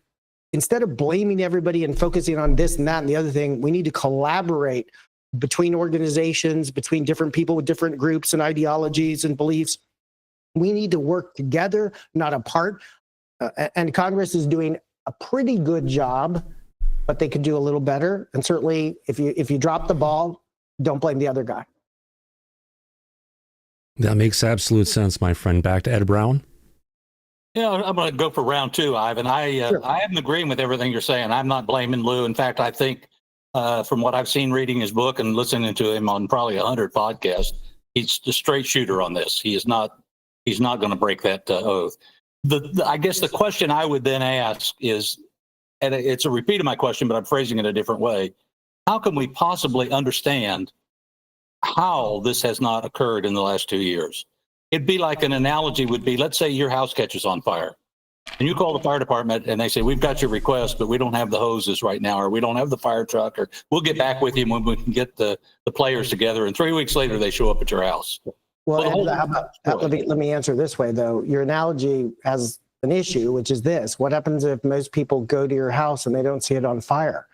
instead of blaming everybody and focusing on this and that and the other thing, we need to collaborate between organizations, between different people with different groups and ideologies and beliefs. We need to work together, not apart. And Congress is doing a pretty good job, but they could do a little better. And certainly, if you drop the ball, don't blame the other guy. That makes absolute sense, my friend. Back to Ed Brown. Yeah, I'm going to go for round two, Ivan. Sure. I am agreeing with everything you're saying. I'm not blaming Lue. In fact, I think from what I've seen reading his book and listening to him on probably 100 podcasts, he's a straight shooter on this. He's not going to break that oath. I guess the question I would then ask is, and it's a repeat of my question, but I'm phrasing it a different way. How can we possibly understand how this has not occurred in the last 2 years? It'd be like an analogy would be, let's say your house catches on fire and you call the fire department and they say, we've got your request, but we don't have the hoses right now, or we don't have the fire truck, or we'll get back with you when we can get the players together. And 3 weeks later, they show up at your house. Well, let me answer this way, though. Your analogy has an issue, which is this. What happens if most people go to your house and they don't see it on fire,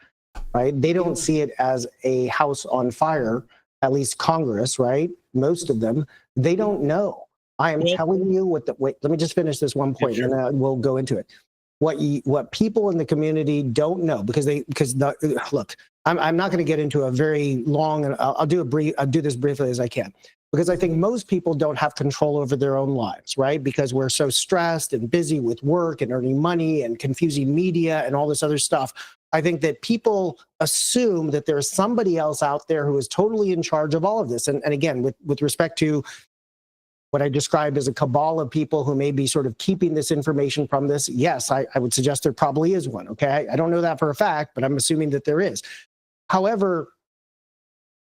right? They don't see it as a house on fire, at least Congress, right? Most of them, they don't know. I am telling you wait, let me just finish this one point, and then we'll go into it. What people in the community don't know, look, I'm not going to get into a very long, and I'll do this briefly as I can, because I think most people don't have control over their own lives, right? Because we're so stressed and busy with work and earning money and confusing media and all this other stuff. I think that people assume that there's somebody else out there who is totally in charge of all of this. And again, with respect to what I described as a cabal of people who may be sort of keeping this information from this, yes, I would suggest there probably is one, okay? I don't know that for a fact, but I'm assuming that there is. However,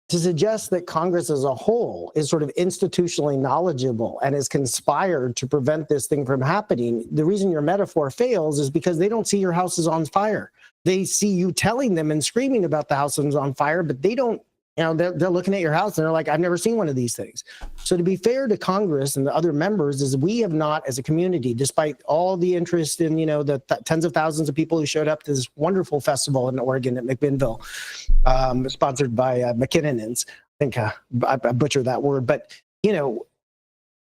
to suggest that Congress as a whole is sort of institutionally knowledgeable and has conspired to prevent this thing from happening, the reason your metaphor fails is because they don't see your house is on fire. They see you telling them and screaming about the house is on fire, but they don't, they're looking at your house and they're like, I've never seen one of these things. So to be fair to Congress and the other members is we have not, as a community, despite all the interest in, the tens of thousands of people who showed up to this wonderful festival in Oregon at McMinnville, sponsored by McKinnon's. I think I butchered that word, but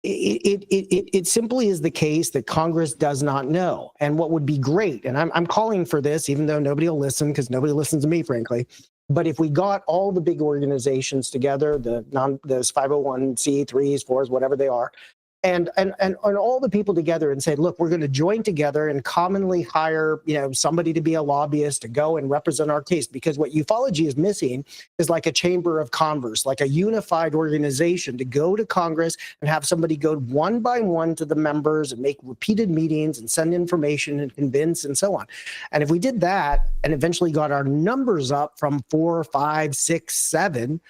it simply is the case that Congress does not know. And what would be great, and I'm calling for this, even though nobody will listen, because nobody listens to me, frankly. But if we got all the big organizations together, those 501c3s, 4s, whatever they are, and all the people together and say, look, we're going to join together and commonly hire, somebody to be a lobbyist to go and represent our case. Because what ufology is missing is like a chamber of commerce, like a unified organization to go to Congress and have somebody go one by one to the members and make repeated meetings and send information and convince and so on. And if we did that and eventually got our numbers up from 4, 5, 6, 7,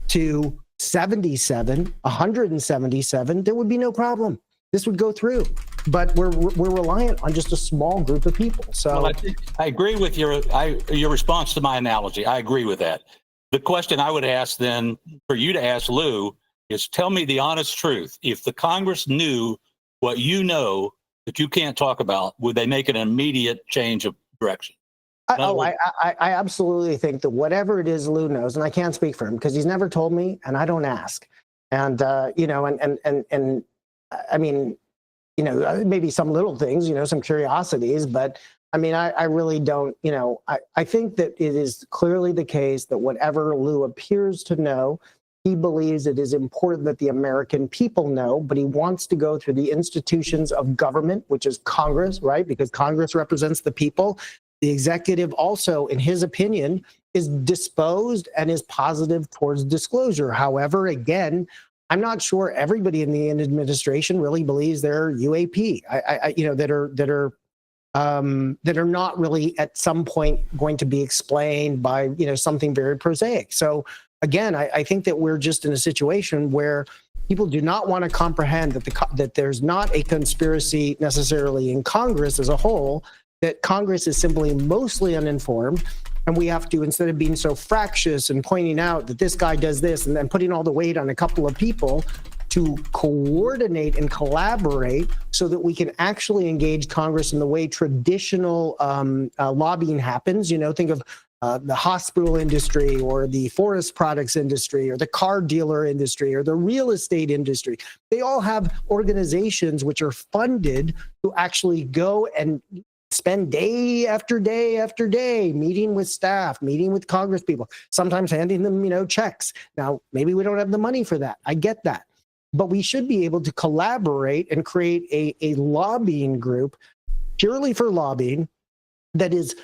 to 77, 177, there would be no problem. This would go through. But we're reliant on just a small group of people. So well, I agree with your response to my analogy. I agree with that. The question I would ask then for you to ask Lue is, tell me the honest truth. If the Congress knew what you know that you can't talk about, would they make an immediate change of direction? I absolutely think that whatever it is Lue knows, and I can't speak for him because he's never told me and I don't ask. And, I mean, maybe some little things, some curiosities, but I mean, I really don't, I think that it is clearly the case that whatever Lue appears to know, he believes it is important that the American people know, but he wants to go through the institutions of government, which is Congress, right? Because Congress represents the people. The executive also, in his opinion, is disposed and is positive towards disclosure. However, again, I'm not sure everybody in the administration really believes they're UAP. That are not really at some point going to be explained by something very prosaic. So again, I think that we're just in a situation where people do not want to comprehend that there's not a conspiracy necessarily in Congress as a whole. That Congress is simply mostly uninformed, and we have to, instead of being so fractious and pointing out that this guy does this and then putting all the weight on a couple of people, to coordinate and collaborate so that we can actually engage Congress in the way traditional lobbying happens. Think of the hospital industry or the forest products industry or the car dealer industry or the real estate industry. They all have organizations which are funded to actually go and spend day after day after day meeting with staff, meeting with Congress people, sometimes handing them, checks. Now, maybe we don't have the money for that. I get that. But we should be able to collaborate and create a lobbying group purely for lobbying that is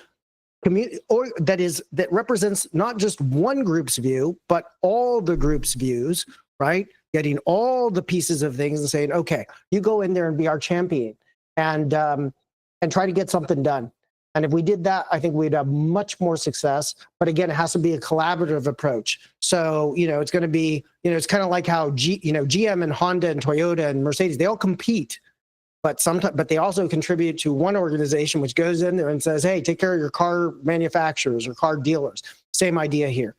or that represents not just one group's view, but all the group's views, right? Getting all the pieces of things and saying, okay, you go in there and be our champion and try to get something done. And if we did that, I think we'd have much more success. But again, it has to be a collaborative approach. So, it's going to be, it's kind of like how GM and Honda and Toyota and Mercedes, they all compete. But they also contribute to one organization which goes in there and says, hey, take care of your car manufacturers or car dealers. Same idea here.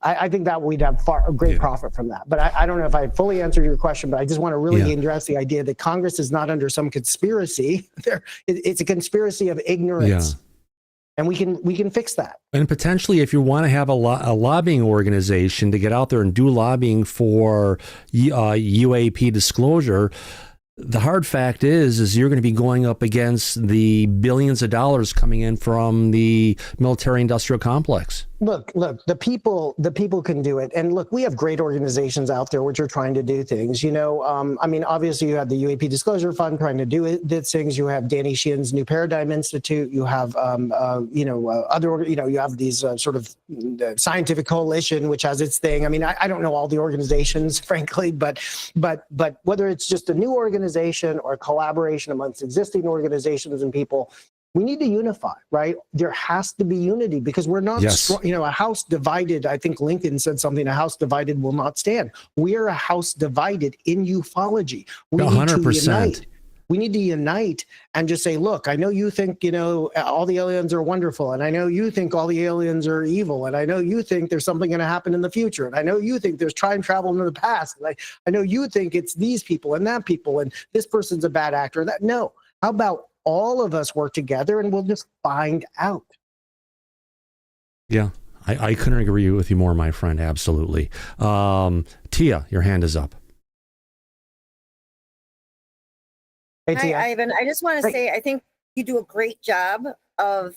I think that we'd have a great profit from that. But I don't know if I fully answered your question, but I just want to really address the idea that Congress is not under some conspiracy. It's a conspiracy of ignorance. And we can fix that. And potentially, if you want to have a lobbying organization to get out there and do lobbying for UAP disclosure, the hard fact is you're going to be going up against the billions of dollars coming in from the military-industrial complex. Look, the people can do it. And look, we have great organizations out there which are trying to do things. Obviously you have the UAP Disclosure Fund trying to do things. You have Danny Sheehan's New Paradigm Institute. You have, you have these sort of scientific coalition, which has its thing. I don't know all the organizations, frankly, but whether it's just a new organization or a collaboration amongst existing organizations and people, we need to unify, right? There has to be unity because we're not, a house divided. I think Lincoln said something, a house divided will not stand. We are a house divided in ufology. We 100%. Need to unite. We need to unite and just say, look, I know you think, all the aliens are wonderful. And I know you think all the aliens are evil. And I know you think there's something going to happen in the future. And I know you think there's time travel into the past. And I know you think it's these people and that people. And this person's a bad actor. No, how about all of us work together and we'll just find out. Yeah, I couldn't agree with you more, my friend. Absolutely. Tia, your hand is up. Hey, Tia. Hi, Ivan. I just want to say, I think you do a great job of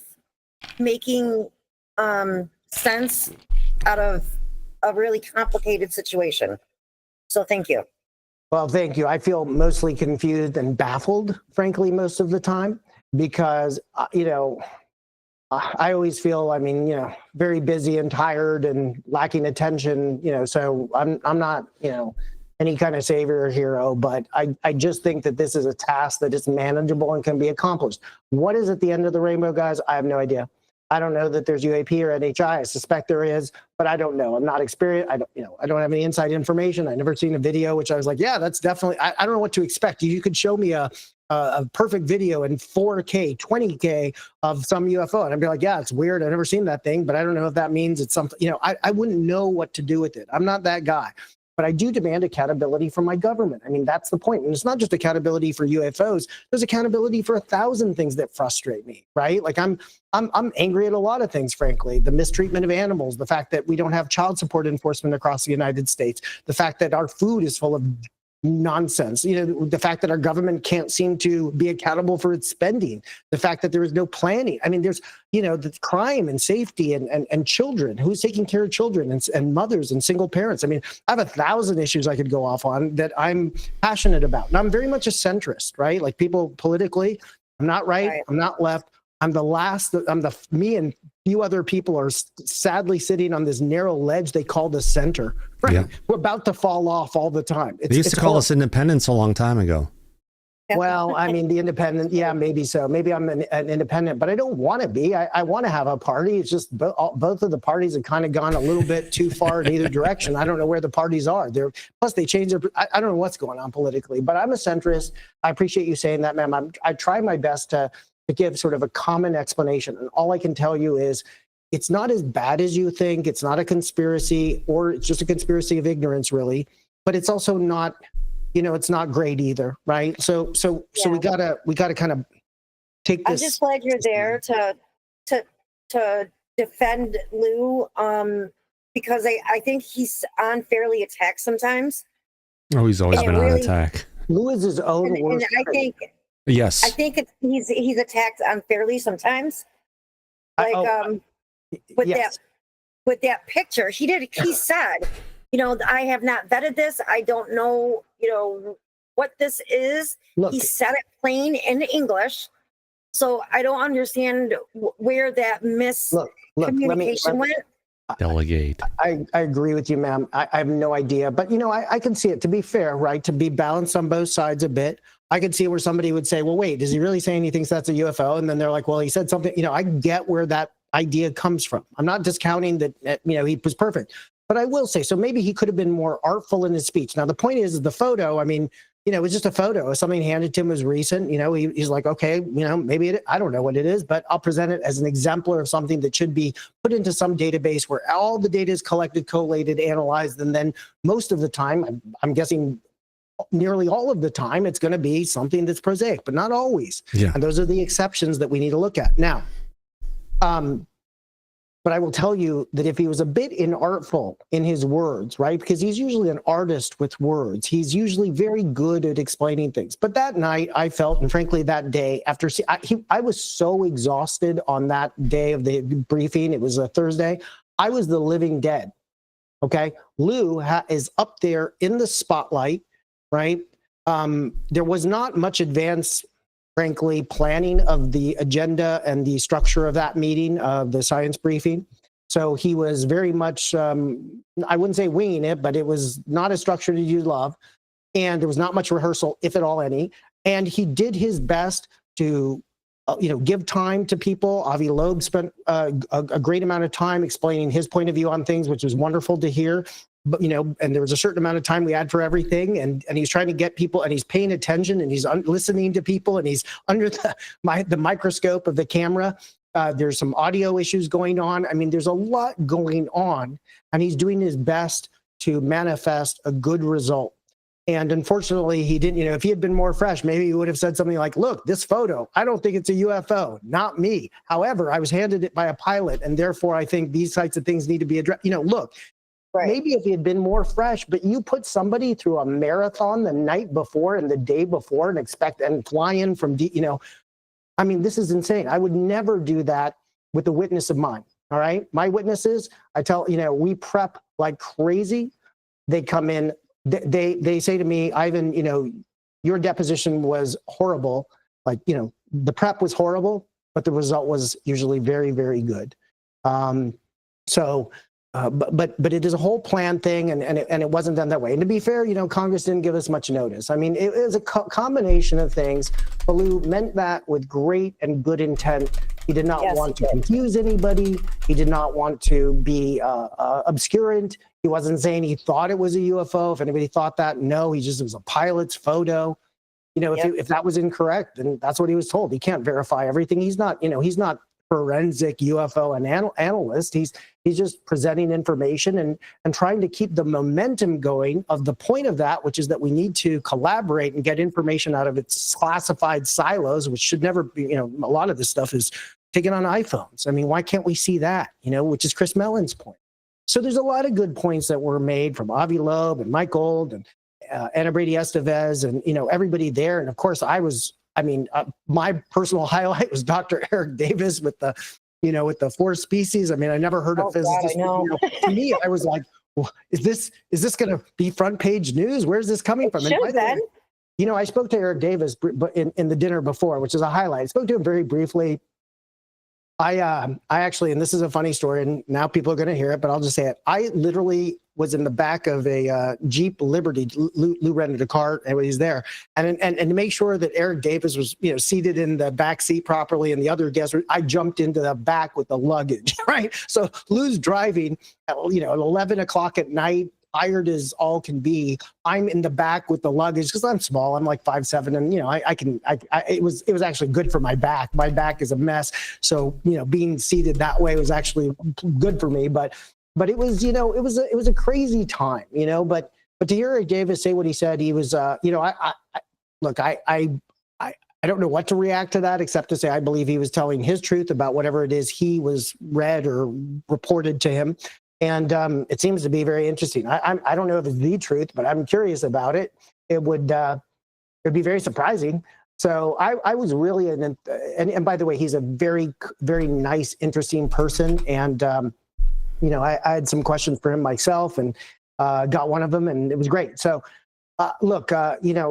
making sense out of a really complicated situation. So thank you. Well, thank you. I feel mostly confused and baffled, frankly, most of the time, because, I always feel, very busy and tired and lacking attention, so I'm not, any kind of savior or hero, but I just think that this is a task that is manageable and can be accomplished. What is at the end of the rainbow, guys? I have no idea. I don't know that there's UAP or NHI. I suspect there is, but I don't know. I'm not experienced. I don't have any inside information. I never seen a video, which I was like, yeah, that's definitely, I don't know what to expect. You could show me a perfect video in 4K, 20K of some UFO. And I'd be like, yeah, it's weird. I've never seen that thing, but I don't know if that means it's something, I wouldn't know what to do with it. I'm not that guy. But I do demand accountability from my government. That's the point. And it's not just accountability for UFOs. There's accountability for 1,000 things that frustrate me, right? Like I'm angry at a lot of things, frankly. The mistreatment of animals, the fact that we don't have child support enforcement across the United States, the fact that our food is full of nonsense, the fact that our government can't seem to be accountable for its spending, the fact that there is no planning. There's, the crime and safety and children, who's taking care of children and mothers and single parents. I have 1,000 issues I could go off on that I'm passionate about. And I'm very much a centrist, right? Like people politically, I'm not right. I'm not left. I'm the last, me and few other people are sadly sitting on this narrow ledge they call the center. Right? Yeah. We're about to fall off all the time. They used to call us independents a long time ago. Well, the independent, yeah, maybe so. Maybe I'm an independent, but I don't want to be. I want to have a party. It's just both of the parties have kind of gone a little bit too far in either direction. I don't know where the parties are. Plus, they changed their. I don't know what's going on politically, but I'm a centrist. I appreciate you saying that, ma'am. I try my best to give sort of a common explanation. And all I can tell you is it's not as bad as you think. It's not a conspiracy, or it's just a conspiracy of ignorance, really. But it's also not, it's not great either, right? So we gotta kind of take this. I'm just glad you're there to defend Lue, because I think he's unfairly attacked sometimes. Oh, he's always been on attack. Lue is his own worst. And I think. Yes. I think he's attacked unfairly sometimes. Like with that picture, he said, I have not vetted this. I don't know, what this is. Look, he said it plain in English. So I don't understand where that miscommunication went. Delegate. I agree with you, ma'am. I have no idea. But, I can see it, to be fair, right? To be balanced on both sides a bit. I could see where somebody would say, well, wait, does he really say he thinks that's a UFO? And then they're like, well, he said something. I get where that idea comes from. I'm not discounting that, he was perfect. But I will say, so maybe he could have been more artful in his speech. Now, the point is the photo, it was just a photo. Something handed to him was recent. He's like, okay, maybe I don't know what it is, but I'll present it as an exemplar of something that should be put into some database where all the data is collected, collated, analyzed, and then most of the time, I'm guessing nearly all of the time, it's going to be something that's prosaic, but not always. Yeah. And those are the exceptions that we need to look at. Now, but I will tell you that if he was a bit inartful in his words, right? Because he's usually an artist with words. He's usually very good at explaining things. But that night I felt, and frankly that day after, I was so exhausted on that day of the briefing. It was a Thursday. I was the living dead. Okay. Lue is up there in the spotlight, right? There was not much advance, frankly, planning of the agenda and the structure of that meeting, of the science briefing. So he was very much, I wouldn't say winging it, but it was not as structured as you'd love. And there was not much rehearsal, if at all any. And he did his best to, give time to people. Avi Loeb spent a great amount of time explaining his point of view on things, which was wonderful to hear. But, and there was a certain amount of time we had for everything. And he's trying to get people, and he's paying attention, and he's listening to people, and he's under the microscope of the camera. There's some audio issues going on. There's a lot going on, and he's doing his best to manifest a good result. And unfortunately, he didn't, if he had been more fresh, maybe he would have said something like, look, this photo, I don't think it's a UFO, not me. However, I was handed it by a pilot, and therefore I think these types of things need to be addressed. Look, right. Maybe if he had been more fresh, but you put somebody through a marathon the night before and the day before and fly in from, this is insane. I would never do that with a witness of mine. All right. My witnesses, I tell, we prep like crazy. They come in, they say to me, Ivan, your deposition was horrible. Like, the prep was horrible, but the result was usually very, very good. But it is a whole plan thing, and it wasn't done that way. And to be fair, Congress didn't give us much notice. It was a combination of things. Baloo meant that with great and good intent. He did not want to confuse anybody. He did not want to be obscurant. He wasn't saying he thought it was a UFO. If anybody thought that, no, it was a pilot's photo. If that was incorrect, then that's what he was told. He can't verify everything. He's not, he's not forensic UFO analyst. He's just presenting information and trying to keep the momentum going of the point of that, which is that we need to collaborate and get information out of its classified silos, which should never be, a lot of this stuff is taken on iPhones. Why can't we see that, which is Chris Mellon's point. So there's a lot of good points that were made from Avi Loeb and Mike Gold and Ana Brady Estevez and, everybody there. And of course my personal highlight was Dr. Eric Davis with the, with the 4 species. I never heard of physicists. To me, I was like, well, is this going to be front page news? Where's this coming from? I spoke to Eric Davis in the dinner before, which is a highlight. I spoke to him very briefly. I actually, and this is a funny story, and now people are going to hear it, but I'll just say it. I literally was in the back of a Jeep Liberty. Lou rented a car, and he's there, and to make sure that Eric Davis was, seated in the back seat properly, and the other guests, I jumped into the back with the luggage, right? So Lou's driving, at 11 o'clock at night, tired as all can be. I'm in the back with the luggage because I'm small. I'm like 5'7", and it was actually good for my back. My back is a mess, so being seated that way was actually good for me. But it was it was a crazy time, But to hear Eric Davis say what he said, he was I don't know what to react to that except to say I believe he was telling his truth about whatever it is he was read or reported to him. And it seems to be very interesting. I don't know if it's the truth, but I'm curious about it. It would be very surprising. So I was really, and by the way, he's a very, very nice, interesting person. And, I had some questions for him myself and got one of them, and it was great. So Look,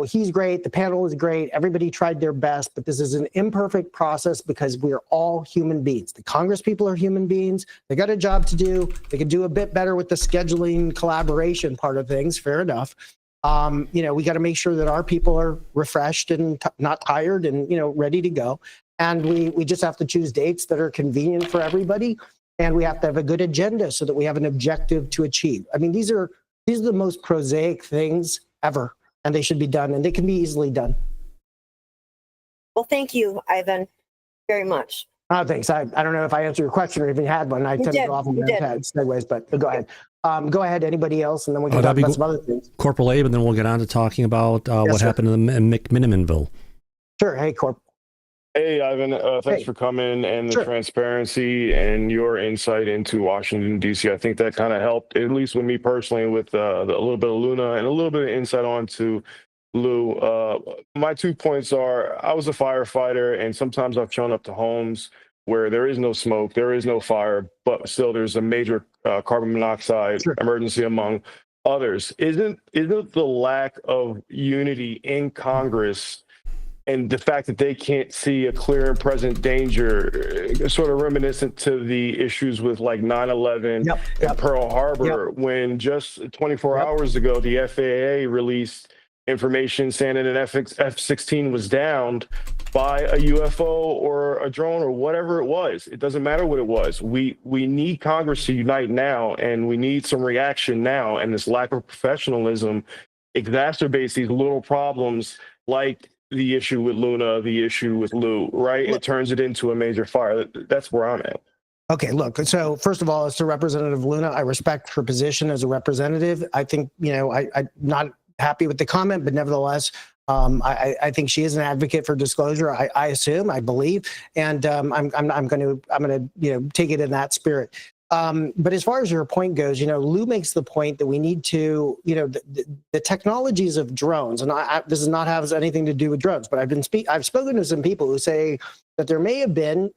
he's great. The panel is great. Everybody tried their best, but this is an imperfect process because we're all human beings. The Congress people are human beings. They got a job to do. They could do a bit better with the scheduling collaboration part of things. Fair enough. We got to make sure that our people are refreshed and not tired and, ready to go. And we just have to choose dates that are convenient for everybody. And we have to have a good agenda so that we have an objective to achieve. I mean, these are the most prosaic things ever, and they should be done, and they can be easily done. Well, thank you, Ivan, very much. Thanks. I don't know if I answered your question or if you had one. I tend to go off on my head segues, but go ahead. Go ahead. Anybody else, and then we can talk about some other things. Corporal Abe, and then we'll get on to talking about what happened in McMinnville. Sure. Hey, Corp. Hey, Ivan, thanks for coming and the transparency and your insight into Washington, D.C. I think that kind of helped, at least with me personally, with a little bit of Luna and a little bit of insight onto Lou. My 2 points are, I was a firefighter, and sometimes I've shown up to homes where there is no smoke, there is no fire, but still there's a major carbon monoxide emergency among others. Isn't the lack of unity in Congress and the fact that they can't see a clear and present danger sort of reminiscent to the issues with like 9/11 and Pearl Harbor, when just 24 hours ago, the FAA released information saying that an F-16 was downed by a UFO or a drone or whatever it was. It doesn't matter what it was. We need Congress to unite now, and we need some reaction now. And this lack of professionalism exacerbates these little problems like the issue with Luna, the issue with Lou, right? It turns it into a major fire. That's where I'm at. Okay, look, so first of all, as to Representative Luna, I respect her position as a representative. I think, I'm not happy with the comment, but nevertheless, I think she is an advocate for disclosure. I assume, I believe, and I'm going to take it in that spirit. But as far as your point goes, Lou makes the point that we need to, the technologies of drones, and this does not have anything to do with drones, but I've spoken to some people who say that there may have been,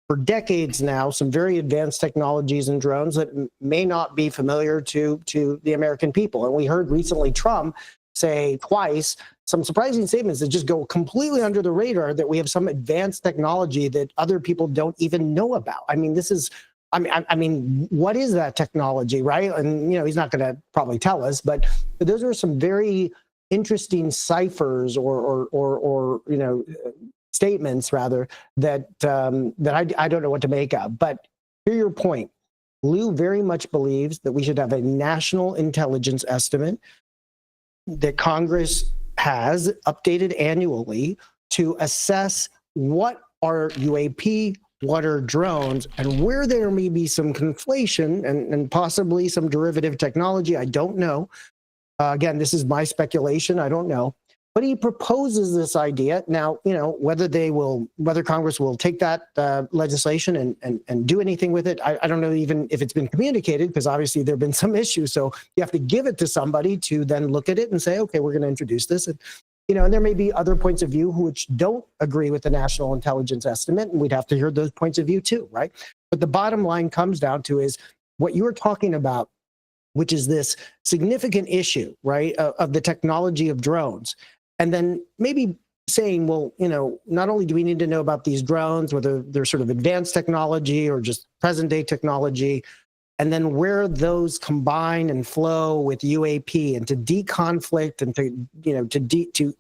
for decades now, some very advanced technologies in drones that may not be familiar to the American people. And we heard recently Trump say twice some surprising statements that just go completely under the radar, that we have some advanced technology that other people don't even know about. I mean, what is that technology, right? And, he's not going to probably tell us, but those are some very interesting ciphers or statements rather that I don't know what to make of. But to your point, Lou very much believes that we should have a national intelligence estimate that Congress has updated annually to assess what are UAP, what are drones, and where there may be some conflation and possibly some derivative technology. I don't know. Again, this is my speculation. I don't know. But he proposes this idea. Now, whether Congress will take that legislation and do anything with it, I don't know even if it's been communicated, because obviously there have been some issues. So you have to give it to somebody to then look at it and say, okay, we're going to introduce this. And, and there may be other points of view which don't agree with the national intelligence estimate, and we'd have to hear those points of view too, right? But the bottom line comes down to is what you were talking about, which is this significant issue, right, of the technology of drones. And then maybe saying, well, not only do we need to know about these drones, whether they're sort of advanced technology or just present day technology, and then where those combine and flow with UAP, and to deconflict and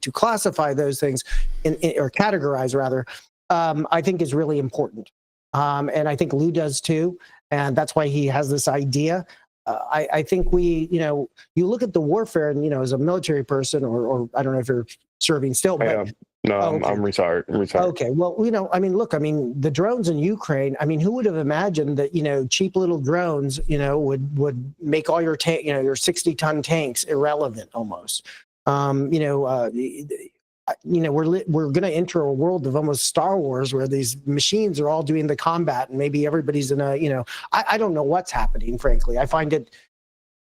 to classify those things or categorize rather, I think is really important. And I think Lou does too. And that's why he has this idea. I think you look at the warfare and, as a military person, or I don't know if you're serving still, but no, okay. I'm retired. Okay. Well, the drones in Ukraine, who would have imagined that, cheap little drones, would make all your your 60-ton tanks irrelevant almost. We're going to enter a world of almost Star Wars where these machines are all doing the combat, and maybe everybody's in a, I don't know what's happening, frankly. I find it,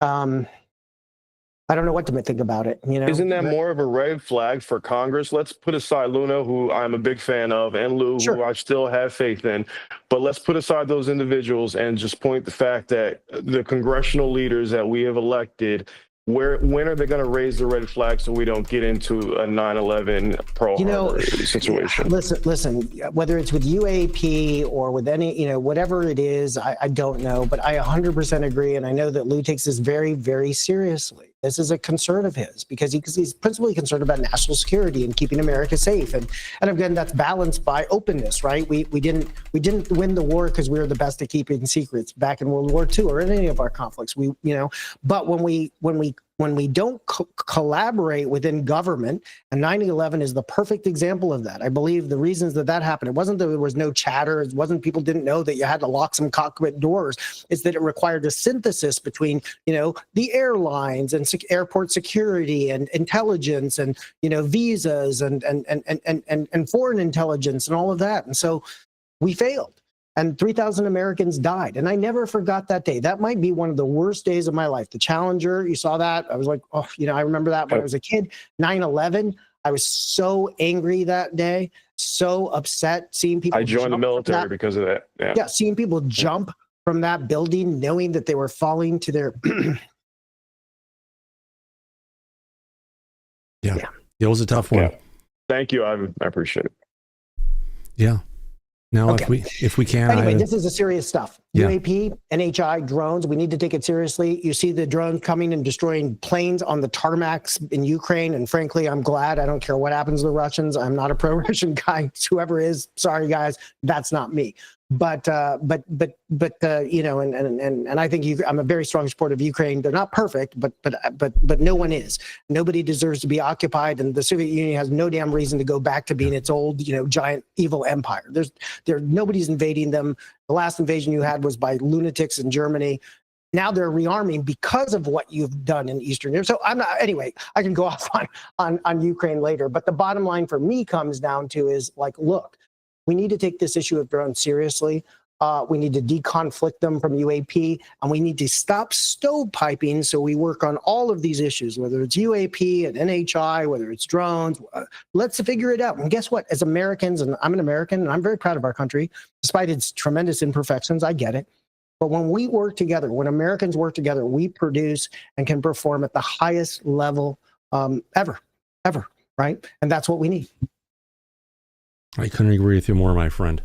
I don't know what to think about it. Isn't that more of a red flag for Congress? Let's put aside Luna, who I'm a big fan of, and Lou, who I still have faith in. But let's put aside those individuals and just point the fact that the congressional leaders that we have elected when are they going to raise the red flag so we don't get into a 9/11 Pearl Harbor situation? Listen, whether it's with UAP or with any, whatever it is, I don't know, but I 100% agree. And I know that Lue takes this very, very seriously. This is a concern of his because he's principally concerned about national security and keeping America safe. And again, that's balanced by openness, right? We didn't win the war because we were the best at keeping secrets back in World War II or in any of our conflicts. But when we don't collaborate within government, and 9/11 is the perfect example of that. I believe the reasons that happened, it wasn't that there was no chatter, it wasn't people didn't know that you had to lock some cockpit doors. It's that it required a synthesis between, the airlines and airport security and intelligence and, visas and foreign intelligence and all of that. And so we failed. And 3,000 Americans died. And I never forgot that day. That might be one of the worst days of my life. The Challenger, you saw that. I was like, I remember that when I was a kid. 9/11, I was so angry that day, so upset seeing people. I joined the military because of that. Yeah, seeing people jump from that building, knowing that they were falling to their. Yeah, it was a tough one. Yeah. Thank you, Ivan. I appreciate it. Yeah. Now, okay. if we can. Anyway, this is the serious stuff. Yeah. UAP, NHI, drones. We need to take it seriously. You see the drones coming and destroying planes on the tarmacs in Ukraine. And frankly, I'm glad. I don't care what happens to the Russians. I'm not a pro-Russian guy. Whoever is, sorry guys, that's not me. But and I think I'm a very strong supporter of Ukraine. They're not perfect, but no one is. Nobody deserves to be occupied, and the Soviet Union has no damn reason to go back to being its old, giant evil empire. Nobody's invading them. The last invasion you had was by lunatics in Germany. Now they're rearming because of what you've done in Eastern Europe. So anyway, I can go off on Ukraine later. But the bottom line for me comes down to is look, we need to take this issue of drones seriously. We need to deconflict them from UAP, and we need to stop stovepiping so we work on all of these issues, whether it's UAP and NHI, whether it's drones. Let's figure it out. And guess what? As Americans, and I'm an American, and I'm very proud of our country, despite its tremendous imperfections, I get it. But when we work together, when Americans work together, we produce and can perform at the highest level ever, right? And that's what we need. I couldn't agree with you more, my friend.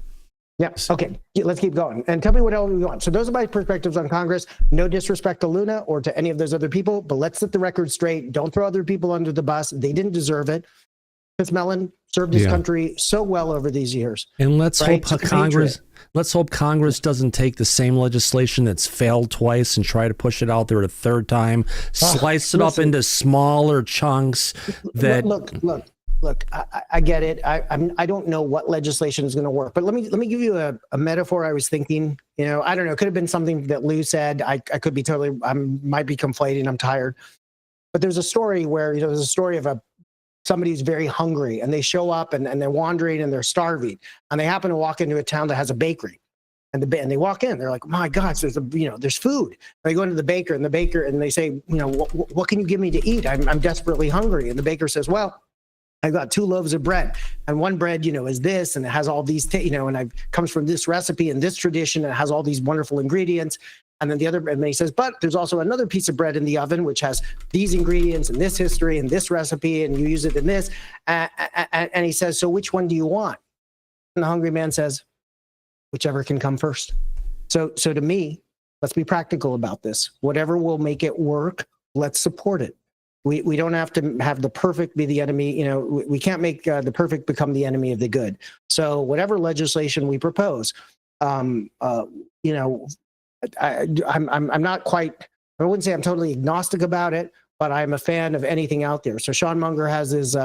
Yeah. Okay. Let's keep going. And tell me what else you want. So those are my perspectives on Congress. No disrespect to Luna or to any of those other people, but let's set the record straight. Don't throw other people under the bus. They didn't deserve it. Chris Mellon served his country so well over these years. And let's hope Congress doesn't take the same legislation that's failed twice and try to push it out there a third time, slice it up into smaller chunks that Look, I get it. I don't know what legislation is going to work, but let me give you a metaphor I was thinking. I don't know. It could have been something that Lue said. I could be I might be conflating. I'm tired. But there's a story where, there's a story of somebody who's very hungry and they show up and they're wandering and they're starving and they happen to walk into a town that has a bakery. And they walk in, they're like, my gosh, there's food. And they go into the baker and they say, what can you give me to eat? I'm desperately hungry. And the baker says, well, I've got 2 loaves of bread, and one bread, is this, and it has all these, and it comes from this recipe and this tradition, and it has all these wonderful ingredients. And then and he says, but there's also another piece of bread in the oven, which has these ingredients and this history and this recipe, and you use it in this. And he says, so which one do you want? And the hungry man says, whichever can come first. So to me, let's be practical about this. Whatever will make it work, let's support it. We don't have to have the perfect be the enemy. We can't make the perfect become the enemy of the good. So whatever legislation we propose, I'm not quite, I wouldn't say I'm totally agnostic about it, but I'm a fan of anything out there. So Sean Munger has his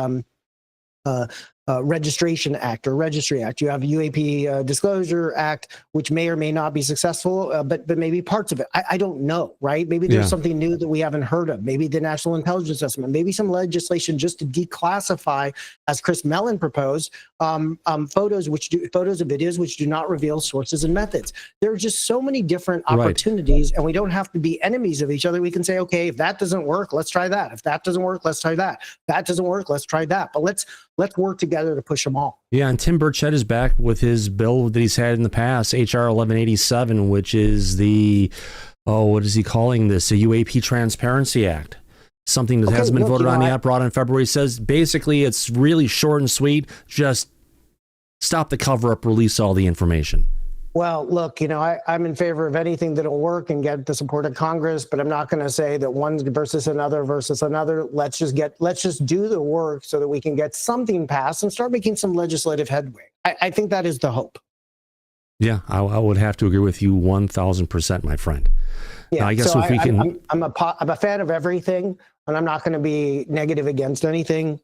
Registration Act or Registry Act. You have UAP Disclosure Act, which may or may not be successful, but maybe parts of it. I don't know, right? Maybe there's something new that we haven't heard of. Maybe the National Intelligence Assessment, maybe some legislation just to declassify, as Chris Mellon proposed, photos and videos which do not reveal sources and methods. There are just so many different opportunities, and we don't have to be enemies of each other. We can say, okay, if that doesn't work, let's try that. If that doesn't work, let's try that. If that doesn't work, let's try that. But let's work together to push them all. Yeah, and Tim Burchett is back with his bill that he's had in the past, HR 1187, which is the, what is he calling this? A UAP Transparency Act. something that hasn't been voted on yet, brought in February, says basically it's really short and sweet. Just stop the cover up, release all the information. Well, look, I'm in favor of anything that'll work and get the support of Congress, but I'm not going to say that one versus another. Let's just do the work so that we can get something passed and start making some legislative headway. I think that is the hope. Yeah, I would have to agree with you 1,000%, my friend. Yeah, now, I guess so if we can, I'm a fan of everything, and I'm not going to be negative against anything.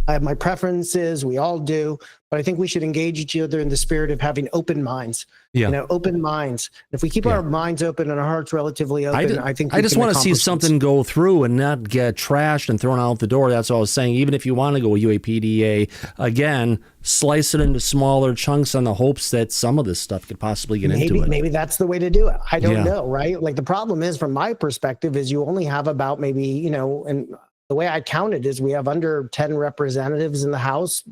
I have my preferences, we all do, but I think we should engage each other in the spirit of having open minds. Yeah. Open minds. If we keep our minds open and our hearts relatively open, I think I just want to see something go through and not get trashed and thrown out the door. That's all I was saying. Even if you want to go UAPDA, again, slice it into smaller chunks on the hopes that some of this stuff could possibly get into it. Maybe that's the way to do it. I don't know, right? Like the problem is, from my perspective, is you only have about maybe, and the way I count it is we have under 10 representatives in the House.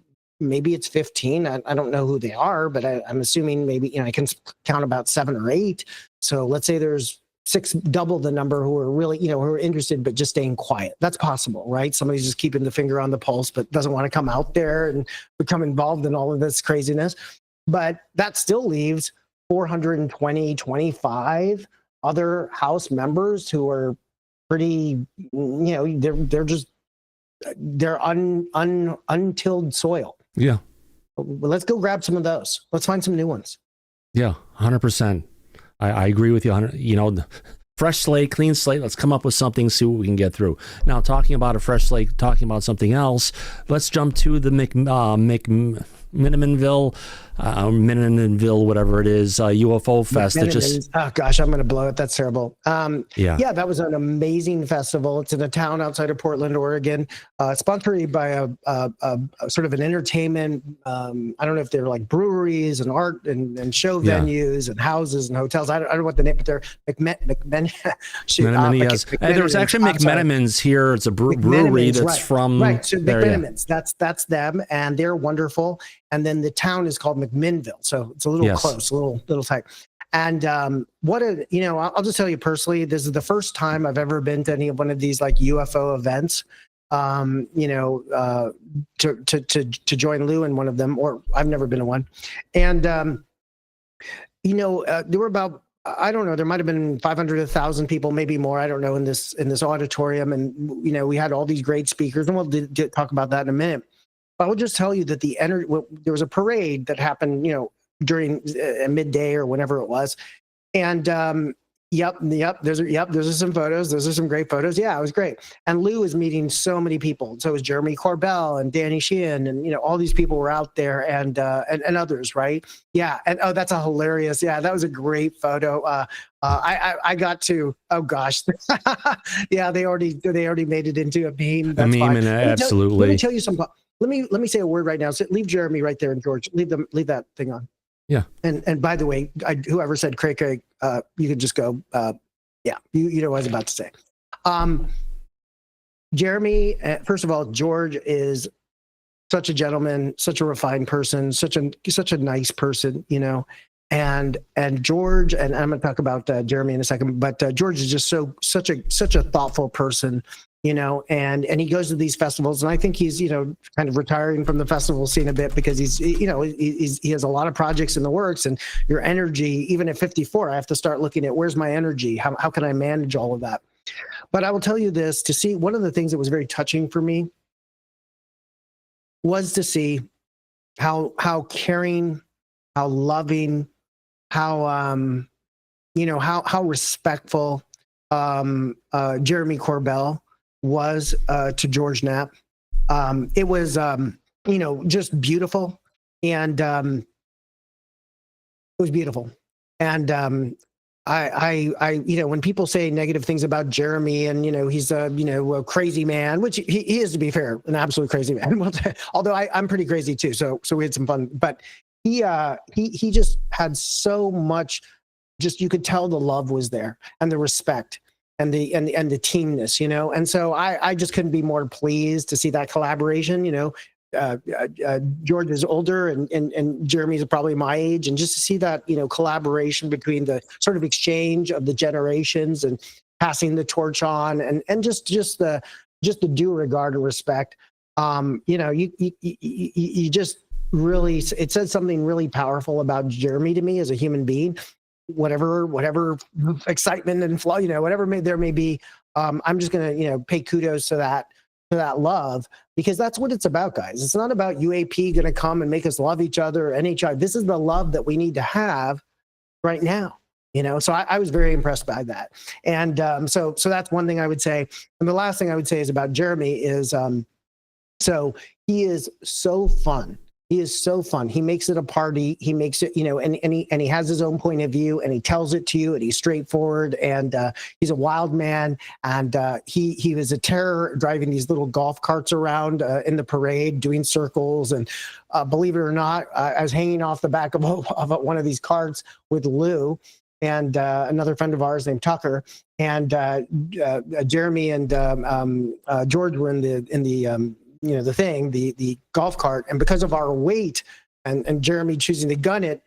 Maybe it's 15. I don't know who they are, but I'm assuming maybe, I can count about 7 or 8. So let's say there's 6, double the number who are really, who are interested, but just staying quiet. That's possible, right? Somebody's just keeping the finger on the pulse, but doesn't want to come out there and become involved in all of this craziness. But that still leaves 425 other House members who are pretty, they're untilled soil. Yeah. Well, let's go grab some of those. Let's find some new ones. Yeah, 100%. I agree with you. Fresh slate, clean slate. Let's come up with something, see what we can get through. Now, talking about a fresh slate, talking about something else, let's jump to the McMinnville, whatever it is, UFO Fest. Oh gosh, I'm going to blow it. That's terrible. Yeah, that was an amazing festival. It's in a town outside of Portland, Oregon. Sponsored by a sort of an entertainment. I don't know if they're like breweries and art and show venues and houses and hotels. I don't know what the name, but they're McMinnville. Yes. There was actually McMinnville's here. It's a brewery that's from So McMinnville's, that's them, and they're wonderful. And then the town is called McMinnville, so it's a little close, a little tight. And I'll just tell you personally, this is the first time I've ever been to any of one of these like UFO events. To join Lue in one of them, or I've never been to one. And there were about, I don't know, there might have been 500, 1,000 people, maybe more. I don't know, in this auditorium, and we had all these great speakers, and we'll talk about that in a minute. I will just tell you that there was a parade that happened, during midday or whenever it was. And those are some photos. Those are some great photos. Yeah, it was great. And Lue was meeting so many people. So was Jeremy Corbell and Danny Sheehan, and all these people were out there, and others, right? Yeah. And that's a hilarious. Yeah, that was a great photo. I got to, oh gosh. Yeah, they already made it into a meme. That's a meme, fine. and absolutely. Let me tell you something. Let me say a word right now. So leave Jeremy right there, and George, leave that thing on. Yeah. And by the way, whoever said cray cray, you could just go. Yeah, you know what I was about to say. Jeremy, first of all, George is such a gentleman, such a refined person, such a nice person, and George, and I'm going to talk about Jeremy in a second, but George is just such a thoughtful person. And he goes to these festivals, and I think he's, kind of retiring from the festival scene a bit, because he has a lot of projects in the works, and your energy, even at 54, I have to start looking at where's my energy? How can I manage all of that? But I will tell you this, to see one of the things that was very touching for me was to see how caring, how loving, how respectful, Jeremy Corbell was to George Knapp. It was just beautiful, and it was beautiful. And I when people say negative things about Jeremy, and he's a crazy man, which he is, to be fair, an absolute crazy man. Although I'm pretty crazy too, so we had some fun. But he just had so much. Just, you could tell the love was there, and the respect, and the teamness, and so I just couldn't be more pleased to see that collaboration. George is older, and Jeremy's probably my age, and just to see that collaboration between the sort of exchange of the generations, and passing the torch on, and just the due regard and respect. You just really, it said something really powerful about Jeremy to me as a human being. Whatever excitement and flow, whatever there may be, I'm just gonna pay kudos to that love, because that's what it's about, guys. It's not about UAP gonna come and make us love each other, NHI. This is the love that we need to have right now. So I was very impressed by that. And so that's one thing I would say. And the last thing I would say is about Jeremy is, so he is so fun. He is so fun. He makes it a party. He makes it, and he has his own point of view, and he tells it to you, and he's straightforward, and he's a wild man. And he was a terror driving these little golf carts around in the parade, doing circles. And believe it or not, I was hanging off the back of one of these carts with Lue and another friend of ours named Tucker, and Jeremy and George were in the golf cart, and because of our weight and Jeremy choosing to gun it,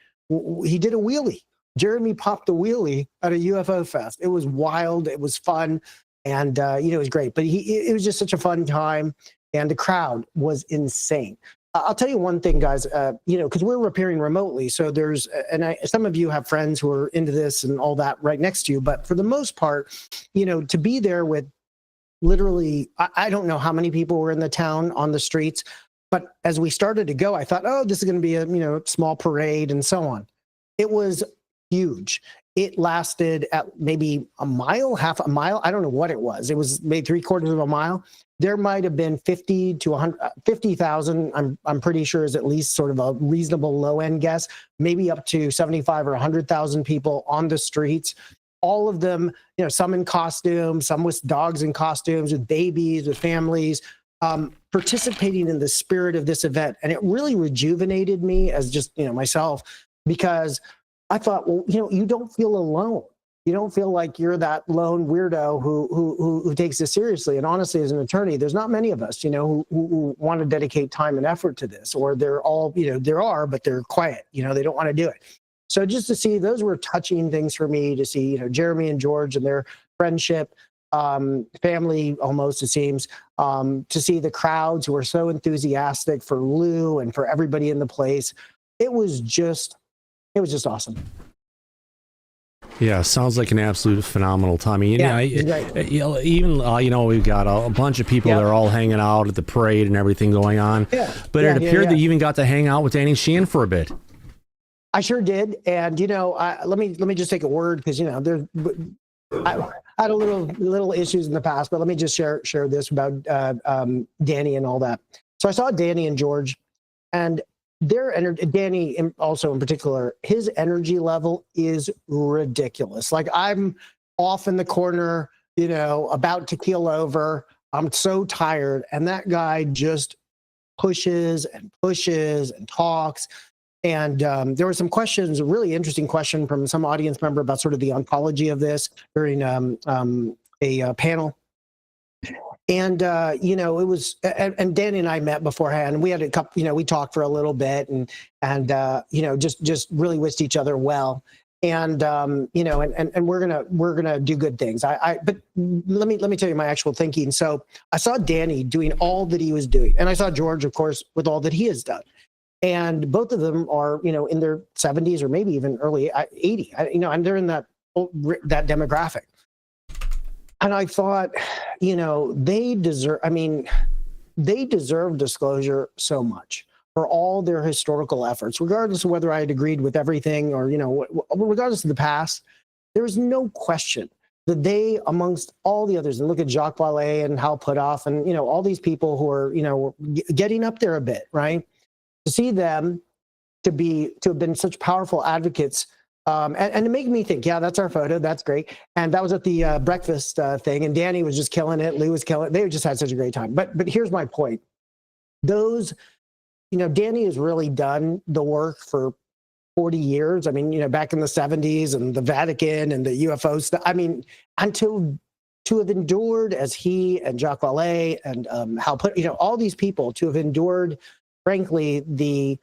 he did a wheelie. Jeremy popped a wheelie at a UFO fest. It was wild. It was fun, and it was great. But it was just such a fun time, and the crowd was insane. I'll tell you one thing, guys. Because we're appearing remotely, so there's some of you have friends who are into this and all that right next to you. But for the most part, to be there with literally, I don't know how many people were in the town on the streets, but as we started to go, I thought, oh, this is going to be a small parade and so on. It was huge. It lasted at maybe a mile, half a mile. I don't know what it was. It was maybe 3/4 of a mile. There might have been 50 to 50,000. I'm pretty sure is at least sort of a reasonable low end guess. Maybe up to 75 or 100,000 people on the streets. All of them, some in costume, some with dogs in costumes, with babies, with families, participating in the spirit of this event. And it really rejuvenated me as just, myself, because I thought, well, you don't feel alone. You don't feel like you're that lone weirdo who takes this seriously. And honestly, as an attorney, there's not many of us, who want to dedicate time and effort to this, or they're all, there are, but they're quiet, they don't want to do it. So just to see, those were touching things for me to see, Jeremy and George and their friendship, family almost, it seems, to see the crowds who were so enthusiastic for Lue and for everybody in the place. It was just awesome. Yeah, sounds like an absolute phenomenal time. We've got a bunch of people that are all hanging out at the parade and everything going on. Yeah. But it appeared that you even got to hang out with Danny Sheehan for a bit. I sure did, and let me just take a word, because I had a little issues in the past, but let me just share this about Danny and all that. So I saw Danny and George, and their energy, Danny also in particular, his energy level is ridiculous. Like, I'm off in the corner, about to keel over. I'm so tired, and that guy just pushes and talks. And there were some questions, a really interesting question from some audience member about sort of the ontology of this during a panel. And, it was, and Danny and I met beforehand, and we had a couple, we talked for a little bit, and just really wished each other well. And, and we're gonna do good things. But let me tell you my actual thinking. So I saw Danny doing all that he was doing, and I saw George, of course, with all that he has done. And both of them are, in their 70s or maybe even early 80, and they're in that demographic. And I thought, they deserve disclosure so much for all their historical efforts, regardless of whether I had agreed with everything or, regardless of the past. There is no question that they, amongst all the others, and look at Jacques Vallée and Hal Puthoff and, all these people who are, getting up there a bit, right? To see them to have been such powerful advocates, and to make me think, yeah, that's our photo, that's great. And that was at the breakfast thing, and Danny was just killing it, Lou was killing it. They just had such a great time. But here's my point. Those, Danny has really done the work for 40 years. Back in the 70s and the Vatican and the UFO stuff. And to have endured, as he and Jacques Vallée and Hal Puthoff, all these people, to have endured, frankly, the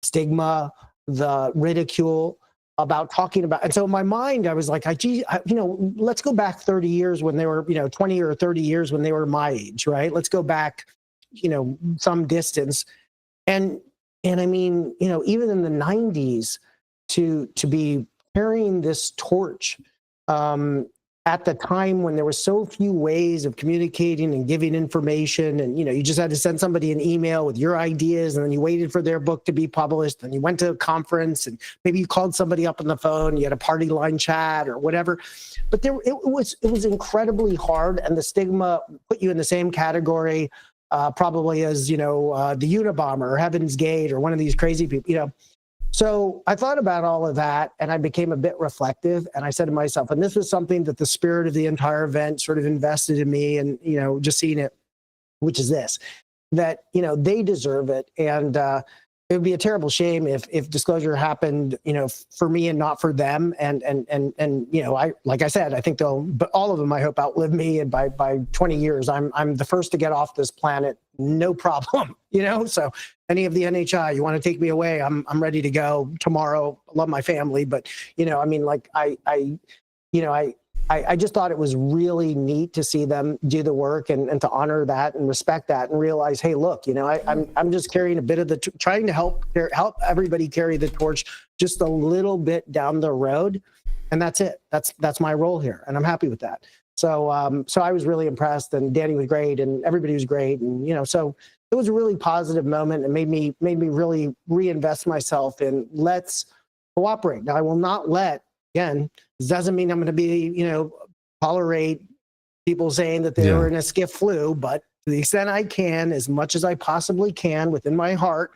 stigma, the ridicule, about talking about. And so in my mind, I was like, let's go back 30 years when they were, 20 or 30 years when they were my age, right? Let's go back, some distance. And I mean, even in the 90s to be carrying this torch, at the time when there were so few ways of communicating and giving information, and you just had to send somebody an email with your ideas, and then you waited for their book to be published, and you went to a conference, and maybe you called somebody up on the phone, you had a party line chat or whatever. But it was incredibly hard, and the stigma put you in the same category probably as the Unabomber or Heaven's Gate or one of these crazy people, So I thought about all of that, and I became a bit reflective, and I said to myself, and this was something that the spirit of the entire event sort of invested in me, and, just seeing it, which is this, that, they deserve it. And it would be a terrible shame if disclosure happened, for me and not for them. And like I said, I think but all of them, I hope, outlive me. And by 20 years, I'm the first to get off this planet, no problem, So any of the NHI, you want to take me away, I'm ready to go tomorrow. I love my family, but I just thought it was really neat to see them do the work and to honor that and respect that and realize, hey, look, I'm just carrying a bit of trying to help everybody carry the torch just a little bit down the road, and that's it. That's my role here, and I'm happy with that. So I was really impressed, and Danny was great, and everybody was great, and so it was a really positive moment, and made me really reinvest myself in let's cooperate. Now, I will not again, this doesn't mean I'm going to be, tolerate people saying that they were in a SCIF flu, but to the extent I can, as much as I possibly can within my heart,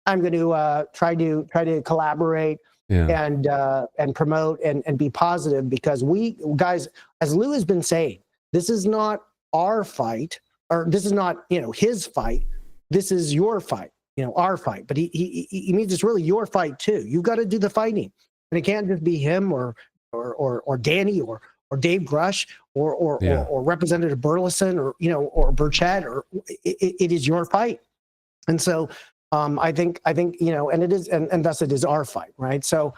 I'm going to try to collaborate and promote and be positive, because we guys, as Lue has been saying, this is not our fight, or this is not, his fight. This is your fight, our fight. But he means it's really your fight too. You've got to do the fighting. And it can't just be him or Danny or Dave Grush or Representative Burleson or Burchett, or it is your fight. And so I think and it is, and thus it is our fight, right? So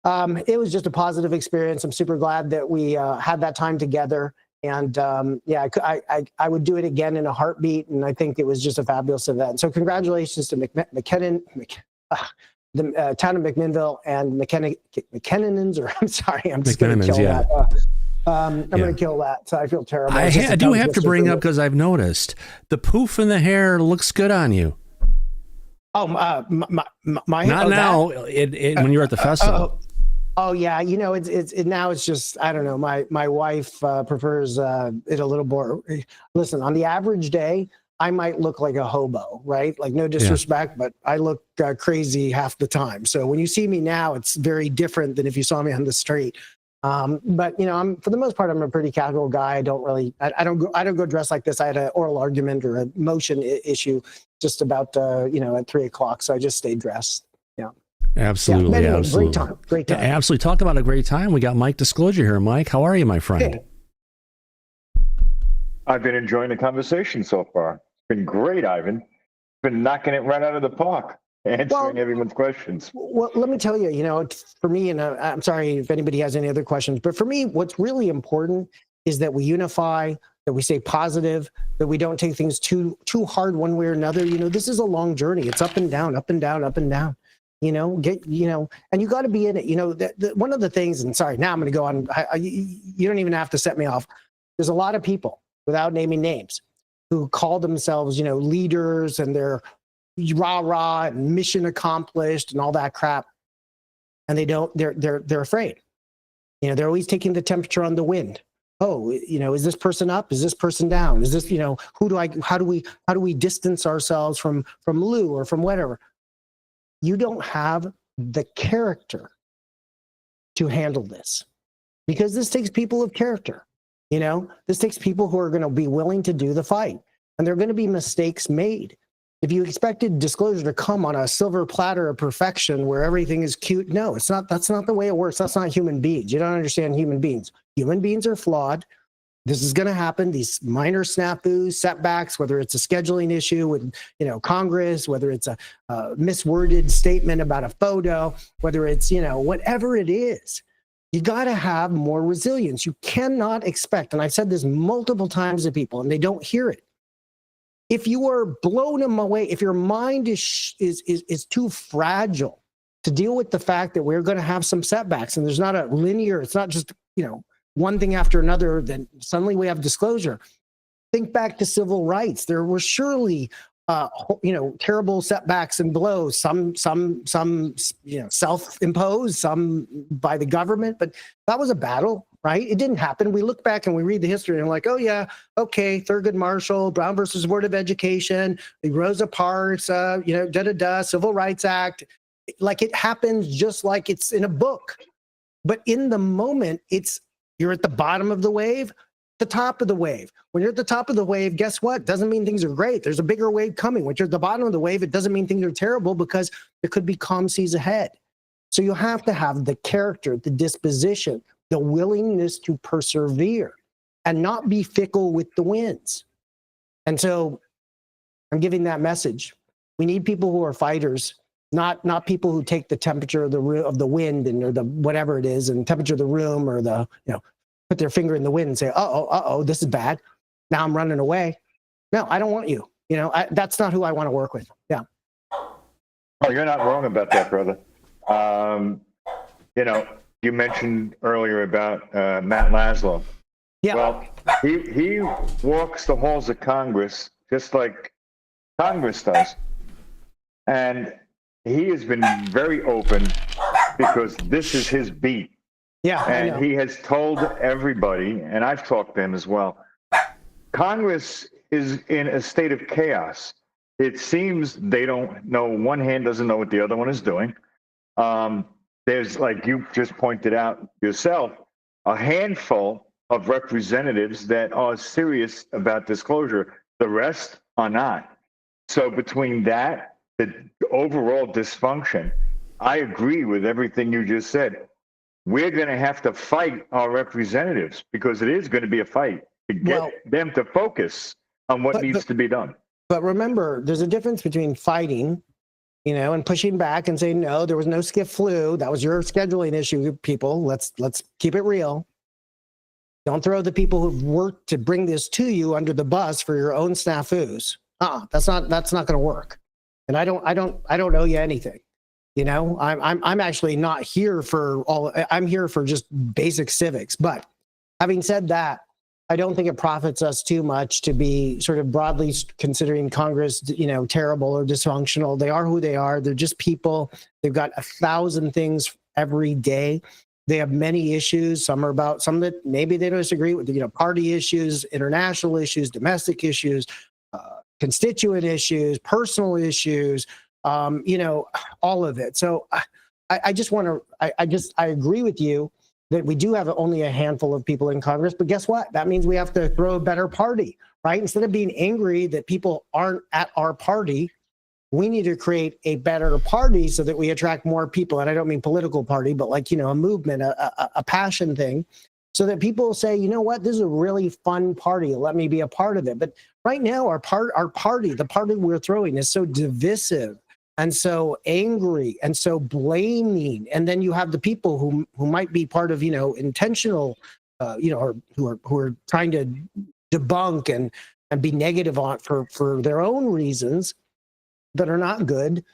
it was just a positive experience. I'm super glad that we had that time together. And I would do it again in a heartbeat. And I think it was just a fabulous event. So congratulations to the town of McMinnville and McKinnon's, or I'm sorry, I'm just going to kill that. I'm going to kill that. So I feel terrible. I do have to bring up, because I've noticed the poof in the hair looks good on you. Oh, my not now. When you're at the festival. Oh yeah, it's now it's just, I don't know. My wife prefers it a little more. Listen, on the average day, I might look like a hobo, right? Like, no disrespect, but I look crazy half the time. So when you see me now, it's very different than if you saw me on the street. But I'm, for the most part, I'm a pretty casual guy. I don't go dressed like this. I had an oral argument or a motion issue just about at 3:00, so I just stayed dressed. Yeah. Absolutely. Anyway, absolutely. Great time. Yeah, absolutely. Talk about a great time. We got Mike Disclosure here. Mike, how are you, my friend? Good. I've been enjoying the conversation so far. It's been great, Ivan. Been knocking it right out of the park, answering everyone's questions. Well, let me tell you, for me, and I'm sorry if anybody has any other questions, but for me, what's really important is that we unify, that we stay positive, that we don't take things too hard one way or another. This is a long journey. It's up and down, up and down, up and down. And you got to be in it. One of the things, and sorry, now I'm going to go on. You don't even have to set me off. There's a lot of people, without naming names, who call themselves, leaders, and they're rah-rah and mission accomplished and all that crap. And they're afraid. They're always taking the temperature on the wind. Oh, is this person up? Is this person down? Is this, how do we distance ourselves from Lue or from whatever? You don't have the character to handle this, because this takes people of character. This takes people who are going to be willing to do the fight, and there are going to be mistakes made. If you expected disclosure to come on a silver platter of perfection where everything is cute, no, it's not. That's not the way it works. That's not human beings. You don't understand human beings. Human beings are flawed. This is going to happen. These minor snafus, setbacks, whether it's a scheduling issue with, Congress, whether it's a misworded statement about a photo, whether it's, whatever it is, you got to have more resilience. You cannot expect, and I've said this multiple times to people and they don't hear it. If you are blown away, if your mind is too fragile to deal with the fact that we're going to have some setbacks and there's not a linear, it's not just, one thing after another, then suddenly we have disclosure. Think back to civil rights. There were surely, terrible setbacks and blows, some self-imposed, some by the government, but that was a battle, right? It didn't happen. We look back and we read the history and we're like, oh yeah, okay, Thurgood Marshall, Brown versus Board of Education, the Rosa Parks, Civil Rights Act. Like it happens just like it's in a book. But in the moment, you're at the bottom of the wave, the top of the wave. When you're at the top of the wave, guess what? Doesn't mean things are great. There's a bigger wave coming. When you're at the bottom of the wave, it doesn't mean things are terrible because there could be calm seas ahead. So you have to have the character, the disposition, the willingness to persevere and not be fickle with the winds. And so I'm giving that message. We need people who are fighters, not people who take the temperature of the wind or the whatever it is, and temperature of the room, or put their finger in the wind and say, uh-oh, this is bad. Now I'm running away. No, I don't want you. That's not who I want to work with. Yeah. Oh, you're not wrong about that, brother. You mentioned earlier about Matt Laszlo. Yeah. Well, he walks the halls of Congress just like Congress does. And he has been very open because this is his beat. Yeah. And he has told everybody, and I've talked to him as well, Congress is in a state of chaos. It seems they don't know, one hand doesn't know what the other one is doing. There's, like you just pointed out yourself, a handful of representatives that are serious about disclosure. The rest are not. So between that, the overall dysfunction, I agree with everything you just said. We're going to have to fight our representatives because it is going to be a fight to get them to focus on what needs to be done. But remember, there's a difference between fighting, and pushing back and saying, no, there was no SCIF flu. That was your scheduling issue, people. Let's keep it real. Don't throw the people who've worked to bring this to you under the bus for your own snafus. That's not going to work. And I don't owe you anything. I'm actually not here for all. I'm here for just basic civics. But having said that, I don't think it profits us too much to be sort of broadly considering Congress, terrible or dysfunctional. They are who they are. They're just people. They've got 1,000 things every day. They have many issues. Some that maybe they don't disagree with, party issues, international issues, domestic issues, constituent issues, personal issues, all of it. So I agree with you that we do have only a handful of people in Congress, but guess what? That means we have to throw a better party, right? Instead of being angry that people aren't at our party, we need to create a better party so that we attract more people. And I don't mean political party, but like, a movement, a passion thing, so that people say, you know what, this is a really fun party. Let me be a part of it. But right now, our party, the party we're throwing is so divisive and so angry and so blaming. And then you have the people who might be part of, intentional, or who are trying to debunk and be negative on for their own reasons that are not good.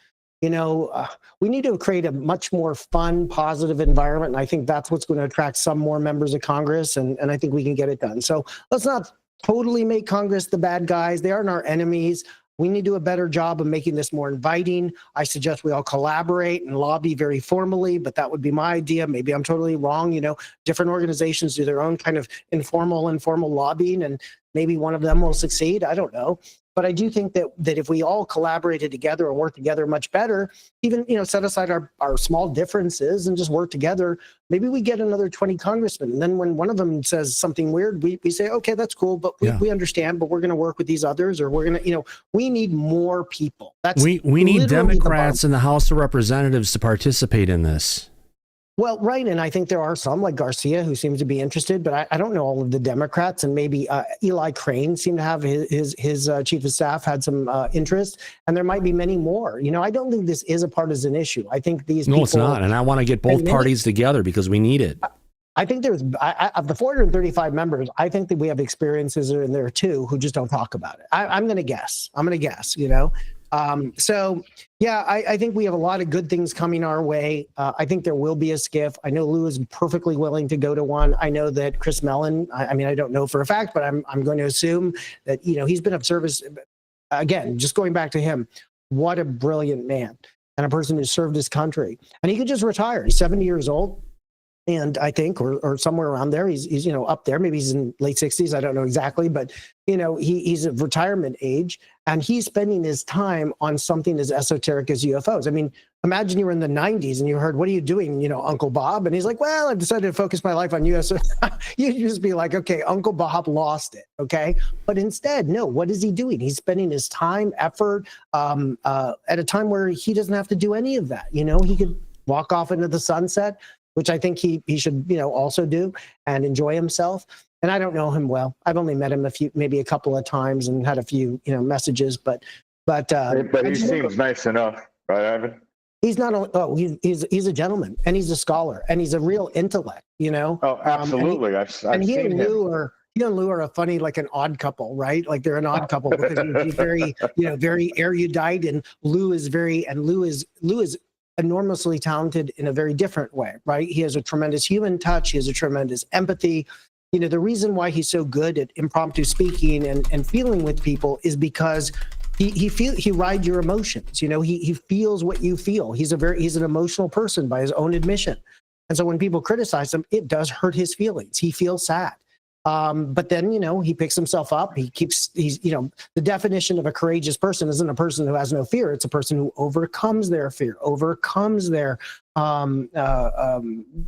We need to create a much more fun, positive environment. And I think that's what's going to attract some more members of Congress. And I think we can get it done. So let's not totally make Congress the bad guys. They aren't our enemies. We need to do a better job of making this more inviting. I suggest we all collaborate and lobby very formally, but that would be my idea. Maybe I'm totally wrong. Different organizations do their own kind of informal lobbying, and maybe one of them will succeed. I don't know. But I do think that if we all collaborated together and worked together much better, even, set aside our small differences and just work together, maybe we get another 20 congressmen. And then when one of them says something weird, we say, okay, that's cool, but we understand, but we're going to work with these others, or we're going to, we need more people. We need Democrats in the House of Representatives to participate in this. Well, right. And I think there are some like Garcia who seems to be interested, but I don't know all of the Democrats, and maybe Eli Crane seemed to have his chief of staff had some interest, and there might be many more. You know, I don't think this is a partisan issue. I think these No, people, it's not. And I want to get both parties together because we need it. I think there's of the 435 members, I think that we have experiences in there too who just don't talk about it. I'm going to guess. You know. So yeah, I think we have a lot of good things coming our way. I think there will be a SCIF. I know Lue is perfectly willing to go to one. I know that Chris Mellon, I mean, I don't know for a fact, but I'm going to assume that, you know, he's been of service. Again, just going back to him, what a brilliant man and a person who served his country. And he could just retire. He's 70 years old. And I think, or somewhere around there, he's you know, up there. Maybe he's in late 60s. I don't know exactly, but you know, he's of retirement age, and he's spending his time on something as esoteric as UFOs. I mean, imagine you were in the 90s and you heard, "What are you doing, you know, Uncle Bob?" And he's like, "Well, I've decided to focus my life on UFOs." You'd just be like, "Okay, Uncle Bob lost it." Okay, but instead, no. What is he doing? He's spending his time, effort, at a time where he doesn't have to do any of that. You know, he could walk off into the sunset, which I think he should, you know, also do, and enjoy himself. And I don't know him well. I've only met him maybe a couple of times and had a few, you know, messages, but he seems nice enough, right, Ivan? He's not. He's a gentleman, and he's a scholar, and he's a real intellect, you know. Oh, absolutely. I've and he seen and him. Lue are a funny, like an odd couple, right? Like they're an odd couple because he's very, you know, very erudite, and Lue is enormously talented in a very different way, right? He has a tremendous human touch. He has a tremendous empathy. You know, the reason why he's so good at impromptu speaking and feeling with people is because he rides your emotions. You know, he feels what you feel. He's an emotional person by his own admission. And so when people criticize him, it does hurt his feelings. He feels sad. But then, you know, he picks himself up. He's, you know, the definition of a courageous person isn't a person who has no fear. It's a person who overcomes their fear, overcomes their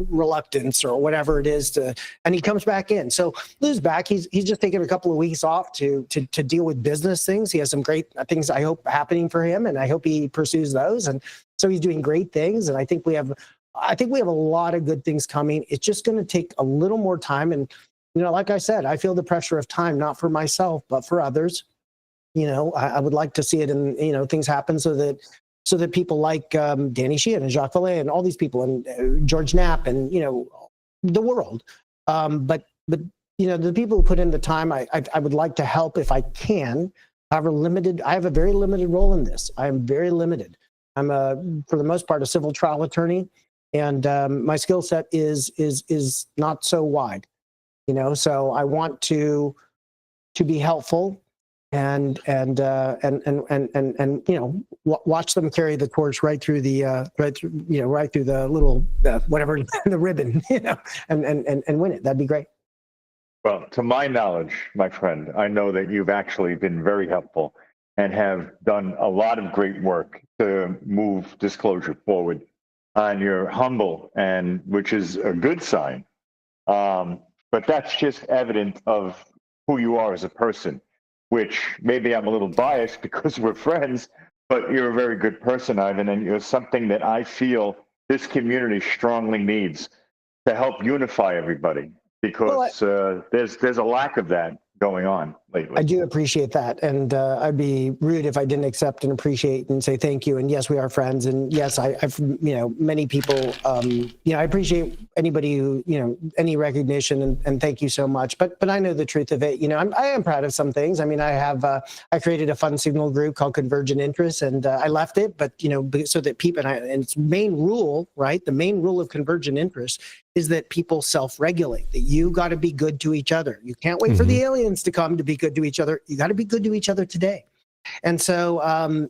reluctance or whatever it is and he comes back in. So Lue's back. He's just taking a couple of weeks off to deal with business things. He has some great things, I hope, happening for him, and I hope he pursues those. And so he's doing great things. And I think we have a lot of good things coming. It's just going to take a little more time. And you know, like I said, I feel the pressure of time, not for myself, but for others. You know, I would like to see it, and you know, things happen so that people like Danny Sheehan and Jacques Vallée and all these people and George Knapp and you know, the world. But you know, the people who put in the time, I would like to help if I can. However, I have a very limited role in this. I am very limited. I'm for the most part a civil trial attorney, and my skill set is not so wide. You know, so I want to be helpful and you know, watch them carry the torch right through the little whatever the ribbon, you know, and win it. That'd be great. Well, to my knowledge, my friend, I know that you've actually been very helpful and have done a lot of great work to move disclosure forward. And you're humble, and which is a good sign. But that's just evident of who you are as a person, which maybe I'm a little biased because we're friends, but you're a very good person, Ivan, and you're something that I feel this community strongly needs to help unify everybody, because there's a lack of that going on lately. I do appreciate that, and I'd be rude if I didn't accept and appreciate and say thank you. And yes, we are friends, and yes, I've you know, many people, you know, I appreciate anybody who, you know, any recognition, and thank you so much. But I know the truth of it. You know, I am proud of some things. I mean, I created a fun signal group called Convergent Interests, and I left it, but you know, so that people, and its main rule, right? The main rule of Convergent Interests is that people self-regulate, that you got to be good to each other. You can't wait for the aliens to come to be good to each other. You got to be good to each other today. And so,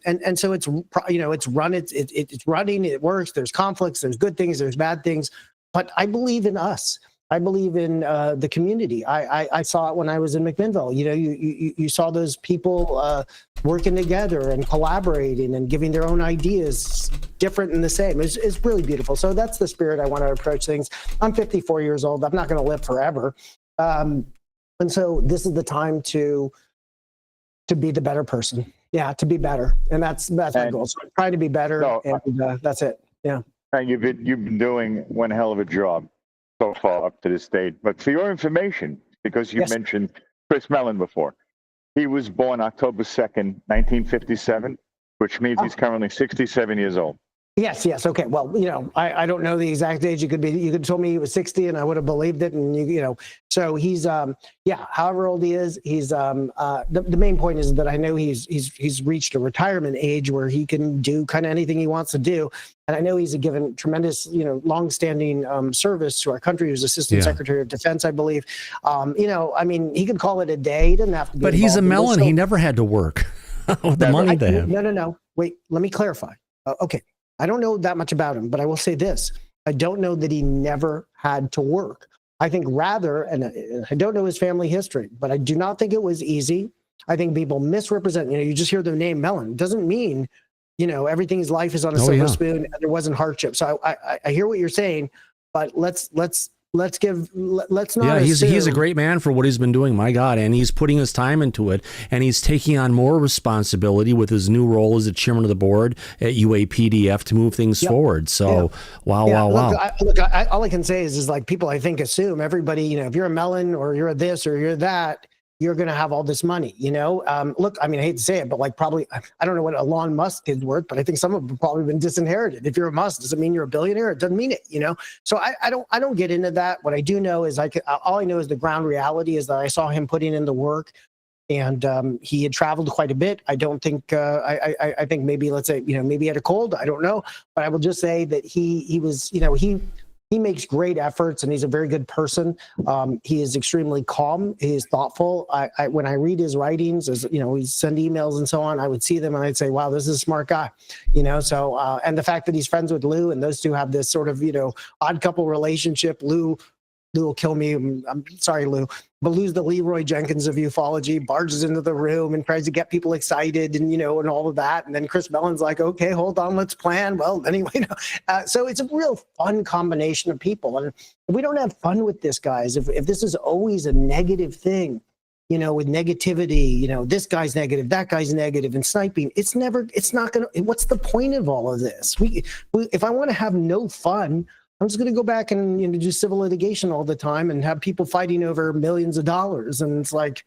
and so it's, you know, it's running, it works. There's conflicts, there's good things, there's bad things, but I believe in us. I believe in the community. I saw it when I was in McMinnville. You know, you saw those people working together and collaborating and giving their own ideas, different and the same. It's really beautiful. So that's the spirit I want to approach things. I'm 54 years old. I'm not going to live forever. And so this is the time to be the better person. Yeah, to be better. And that's my goal. So I'm trying to be better, and that's it. Yeah. And you've been doing one hell of a job so far up to this date. But for your information, because you mentioned Chris Mellon before, he was born October 2nd, 1957, which means he's currently 67 years old. Yes. Okay. Well, I don't know the exact age. You could have told me he was 60 and I would have believed it. And so he's, however old he is, he's, the main point is that I know he's reached a retirement age where he can do kind of anything he wants to do. And I know he's given tremendous, longstanding service to our country. He was Assistant Secretary of Defense, I believe. He could call it a day. He doesn't have to be. But he's a Mellon. He never had to work with the money they have. No. Wait, let me clarify. Okay. I don't know that much about him, but I will say this. I don't know that he never had to work. I think rather, and I don't know his family history, but I do not think it was easy. I think people misrepresent, you just hear the name Mellon. It doesn't mean, everything's life is on a silver spoon and there wasn't hardship. So I hear what you're saying, but let's not. Yeah, he's a great man for what he's been doing. My God, and he's putting his time into it, and he's taking on more responsibility with his new role as the chairman of the board at UAPDF to move things forward. So, wow. Look, all I can say is like people I think assume everybody. If you're a Mellon or you're a this or you're that, you're going to have all this money, Look, I hate to say it, but like probably, I don't know what Elon Musk is worth, but I think some of them have probably been disinherited. If you're a Musk, does it mean you're a billionaire? It doesn't mean it, So I don't get into that. What I do know is all I know is the ground reality is that I saw him putting in the work, and he had traveled quite a bit. I don't think, I think maybe, let's say, maybe he had a cold. I don't know, but I will just say that he was, he makes great efforts, and he's a very good person. He is extremely calm. He is thoughtful. When I read his writings, as we send emails and so on, I would see them and I'd say, "Wow, this is a smart guy." So and the fact that he's friends with Lue, and those two have this sort of odd couple relationship. Lue will kill me. I'm sorry, Lue, but Lue's the Leroy Jenkins of ufology. Barges into the room and tries to get people excited, and and all of that. And then Chris Mellon's like, "Okay, hold on, let's plan." Well, anyway, so it's a real fun combination of people. And if we don't have fun with this, guys, if this is always a negative thing, with negativity, this guy's negative, that guy's negative, and sniping, it's not gonna. What's the point of all of this? If I want to have no fun, I'm just going to go back and do civil litigation all the time and have people fighting over millions of dollars. And it's like,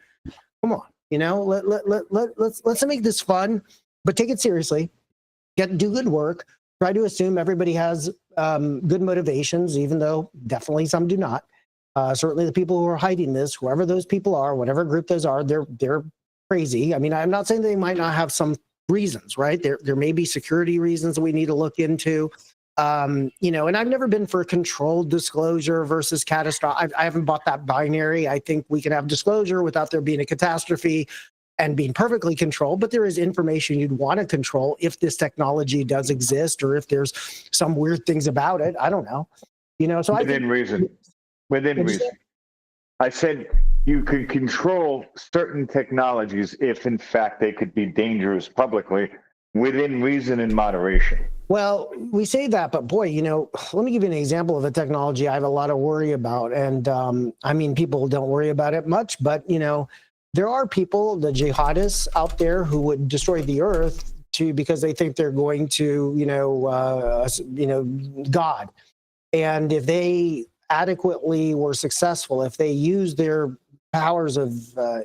come on, let's make this fun, but take it seriously. Do good work. Try to assume everybody has good motivations, even though definitely some do not. Certainly the people who are hiding this, whoever those people are, whatever group those are, they're crazy. I'm not saying they might not have some reasons, right? There may be security reasons that we need to look into. And I've never been for controlled disclosure versus catastrophic. I haven't bought that binary. I think we can have disclosure without there being a catastrophe and being perfectly controlled, but there is information you'd want to control if this technology does exist or if there's some weird things about it. I don't know. So within reason. I said you could control certain technologies if in fact they could be dangerous publicly within reason and moderation. Well, we say that, but boy, let me give you an example of a technology I have a lot of worry about. And people don't worry about it much, but, there are people, the jihadists out there who would destroy the earth because they think they're going to, God. And if they adequately were successful, if they use their powers of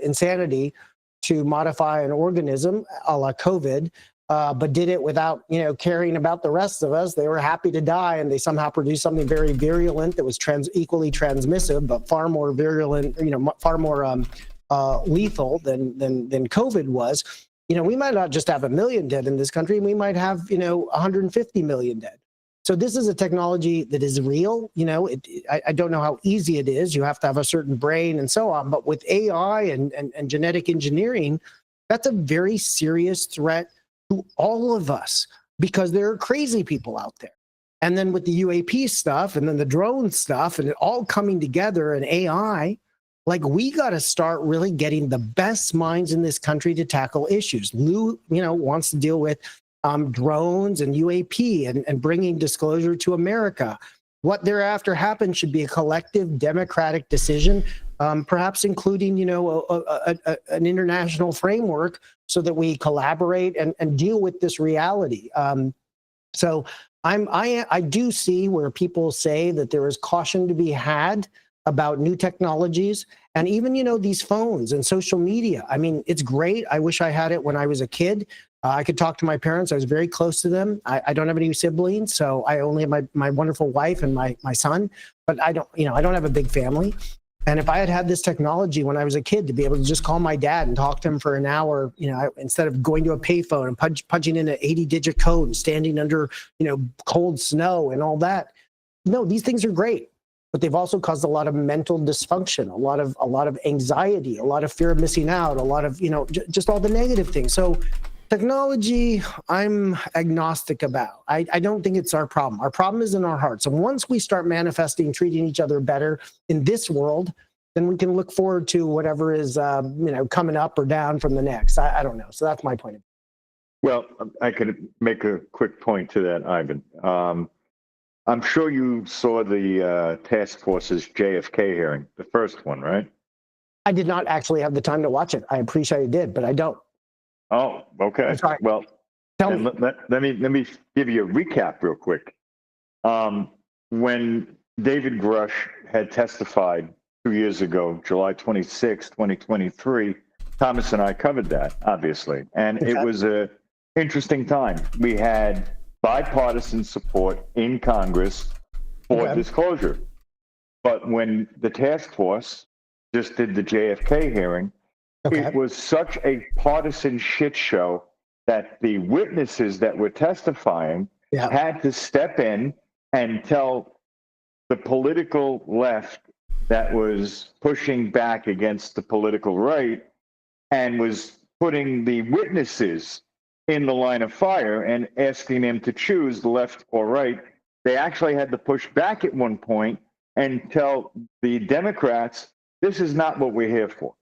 insanity to modify an organism a la COVID, but did it without, caring about the rest of us. They were happy to die, and they somehow produced something very virulent that was equally transmissive, but far more virulent, far more lethal than COVID was. We might not just have 1 million dead in this country. We might have, 150 million dead. So this is a technology that is real. I don't know how easy it is. You have to have a certain brain and so on. But with AI and genetic engineering, that's a very serious threat to all of us, because there are crazy people out there. And then with the UAP stuff and then the drone stuff and it all coming together and AI, like we got to start really getting the best minds in this country to tackle issues. Lue, wants to deal with drones and UAP and bringing disclosure to America. What thereafter happens should be a collective democratic decision, perhaps including, an international framework so that we collaborate and deal with this reality. So I do see where people say that there is caution to be had about new technologies and even, these phones and social media. I mean, it's great. I wish I had it when I was a kid. I could talk to my parents. I was very close to them. I don't have any siblings, so I only have my wonderful wife and my son, but I don't have a big family. And if I had had this technology when I was a kid to be able to just call my dad and talk to him for an hour, instead of going to a payphone and punching in an 80-digit code and standing under, cold snow and all that. No, these things are great, but they've also caused a lot of mental dysfunction, a lot of anxiety, a lot of fear of missing out, a lot of, just all the negative things. So technology, I'm agnostic about. I don't think it's our problem. Our problem is in our hearts. And once we start manifesting, treating each other better in this world, then we can look forward to whatever is, coming up or down from the next. I don't know. So that's my point of view. Well, I could make a quick point to that, Ivan. I'm sure you saw the task force's JFK hearing, the first one, right? I did not actually have the time to watch it. I appreciate you did, but I don't. Oh, okay. Well, tell me. Let me give you a recap real quick. When David Grush had testified 2 years ago, July 26, 2023, Thomas and I covered that, obviously. And it was an interesting time. We had bipartisan support in Congress for disclosure. But when the task force just did the JFK hearing, it was such a partisan shit show that the witnesses that were testifying had to step in and tell the political left that was pushing back against the political right and was putting the witnesses in the line of fire and asking them to choose the left or right. They actually had to push back at one point and tell the Democrats, this is not what we're here for.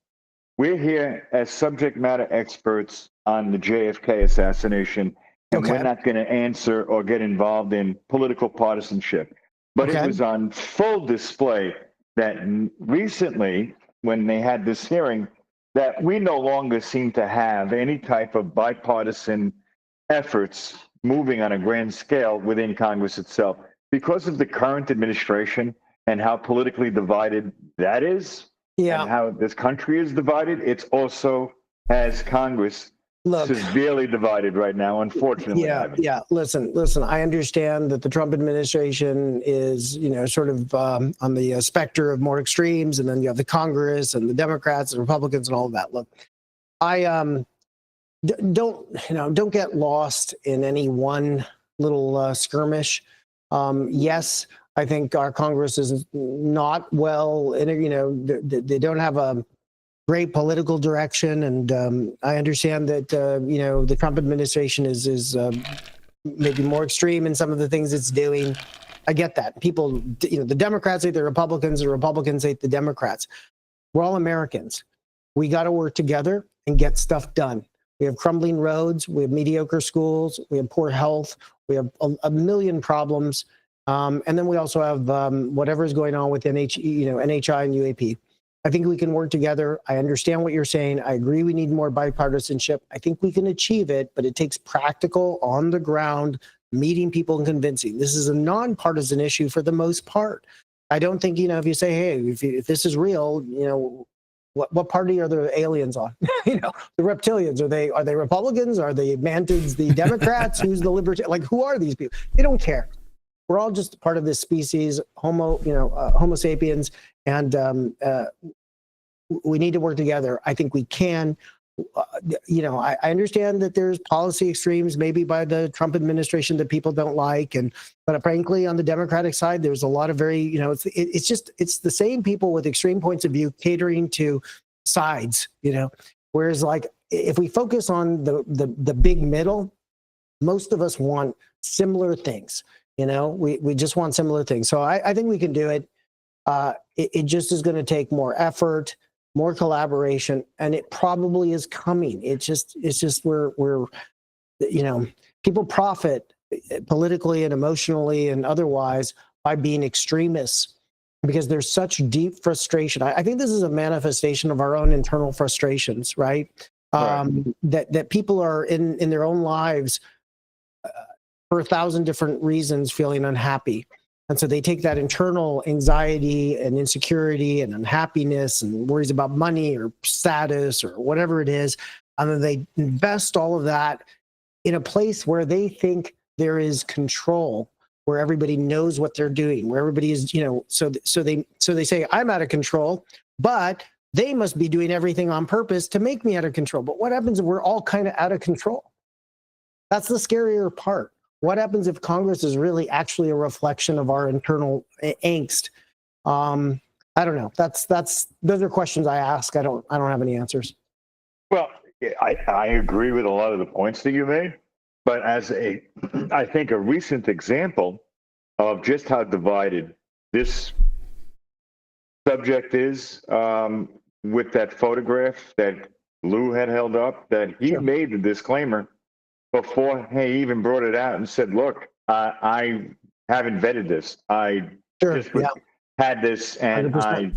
We're here as subject matter experts on the JFK assassination, and we're not going to answer or get involved in political partisanship. But it was on full display that recently, when they had this hearing, that we no longer seem to have any type of bipartisan efforts moving on a grand scale within Congress itself. Because of the current administration and how politically divided that is, and how this country is divided, it's also has Congress severely divided right now, unfortunately. Listen, I understand that the Trump administration is, sort of on the specter of more extremes, and then you have the Congress and the Democrats and Republicans and all of that. Look, I don't get lost in any one little skirmish. Yes, I think our Congress is not well, they don't have a great political direction. And I understand that, the Trump administration is maybe more extreme in some of the things it's doing. I get that. People, the Democrats hate the Republicans, the Republicans hate the Democrats. We're all Americans. We got to work together and get stuff done. We have crumbling roads. We have mediocre schools. We have poor health. We have a million problems. And then we also have whatever is going on with NHI and UAP. I think we can work together. I understand what you're saying. I agree we need more bipartisanship. I think we can achieve it, but it takes practical, on the ground, meeting people and convincing. This is a nonpartisan issue for the most part. I don't think, if you say, hey, if this is real, what party are the aliens on? The reptilians, are they Republicans? Are they Mantids, the Democrats? Who's the libertarian? Like, who are these people? They don't care. We're all just part of this species, Homo sapiens, and we need to work together. I think we can. I understand that there's policy extremes, maybe by the Trump administration, that people don't like, but frankly, on the Democratic side, there's a lot of very, it's the same people with extreme points of view catering to sides. Whereas, like, if we focus on the big middle, most of us want similar things. We just want similar things. So I think we can do it. It just is going to take more effort, more collaboration, and it probably is coming. It's just we're people profit politically and emotionally and otherwise by being extremists because there's such deep frustration. I think this is a manifestation of our own internal frustrations, right? That people are in their own lives for 1,000 different reasons feeling unhappy. And so they take that internal anxiety and insecurity and unhappiness and worries about money or status or whatever it is, and then they invest all of that in a place where they think there is control, where everybody knows what they're doing, where everybody is, so they say, I'm out of control, but they must be doing everything on purpose to make me out of control. But what happens if we're all kind of out of control? That's the scarier part. What happens if Congress is really actually a reflection of our internal angst? I don't know. Those are questions I ask. I don't have any answers. Well, I agree with a lot of the points that you made, but I think a recent example of just how divided this subject is, with that photograph that Lue had held up, that he made the disclaimer before he even brought it out and said, look, I haven't vetted this. I had this and 100%.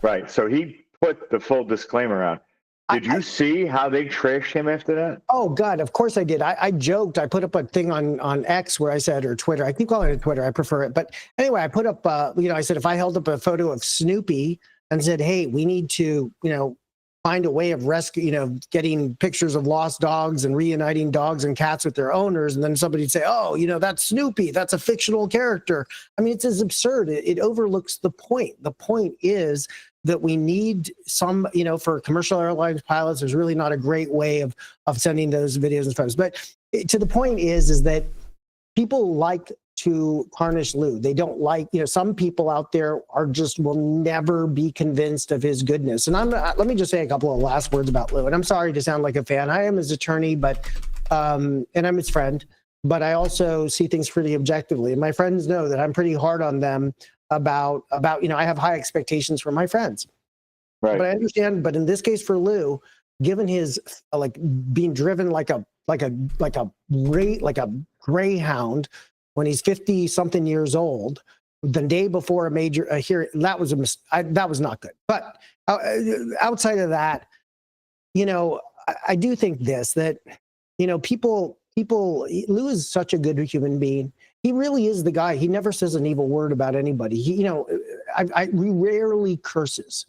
Right. So he put the full disclaimer out. Did you see how they trashed him after that? Oh, God, of course I did. I joked. I put up a thing on X where I said, or Twitter. I keep calling it Twitter. I prefer it. But anyway, I put up, I said, if I held up a photo of Snoopy and said, hey, we need to, find a way of rescue, getting pictures of lost dogs and reuniting dogs and cats with their owners. And then somebody'd say, oh, that's Snoopy. That's a fictional character. I mean, it's as absurd. It overlooks the point. The point is that we need some, for commercial airlines pilots, there's really not a great way of sending those videos and photos. But to the point is that people like to tarnish Lue. They don't like, some people out there will never be convinced of his goodness. And let me just say a couple of last words about Lue. And I'm sorry to sound like a fan. I am his attorney, but, and I'm his friend, but I also see things pretty objectively. And my friends know that I'm pretty hard on them about, I have high expectations for my friends. Right. But I understand, but in this case for Lue, given his, being driven like a greyhound, when he's 50 something years old, the day before a major hearing, that was that was not good. But outside of that, I do think that Lue is such a good human being. He really is the guy. He never says an evil word about anybody. He rarely curses.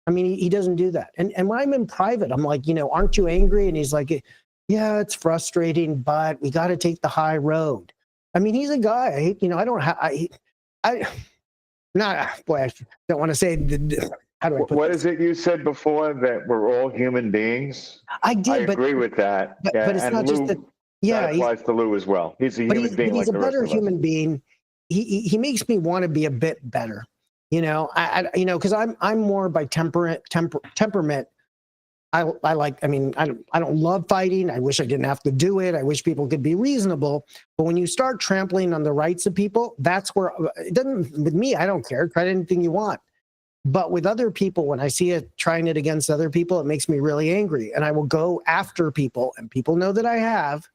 I mean, he doesn't do that. And when I'm in private, I'm like, aren't you angry? And he's like, yeah, it's frustrating, but we got to take the high road. I mean, he's a guy. I don't want to say. How do I put what this? Is it you said before, that we're all human beings? I agree with that. But it's not just that. Yeah, that applies to Lue as well. He's a human being. He's like a better human being. He makes me want to be a bit better. Because I'm more by temperament. I don't love fighting. I wish I didn't have to do it. I wish people could be reasonable. But when you start trampling on the rights of people, that's where it doesn't, with me, I don't care. Try anything you want. But with other people, when I see it trying it against other people, it makes me really angry. And I will go after people, and people know that I have,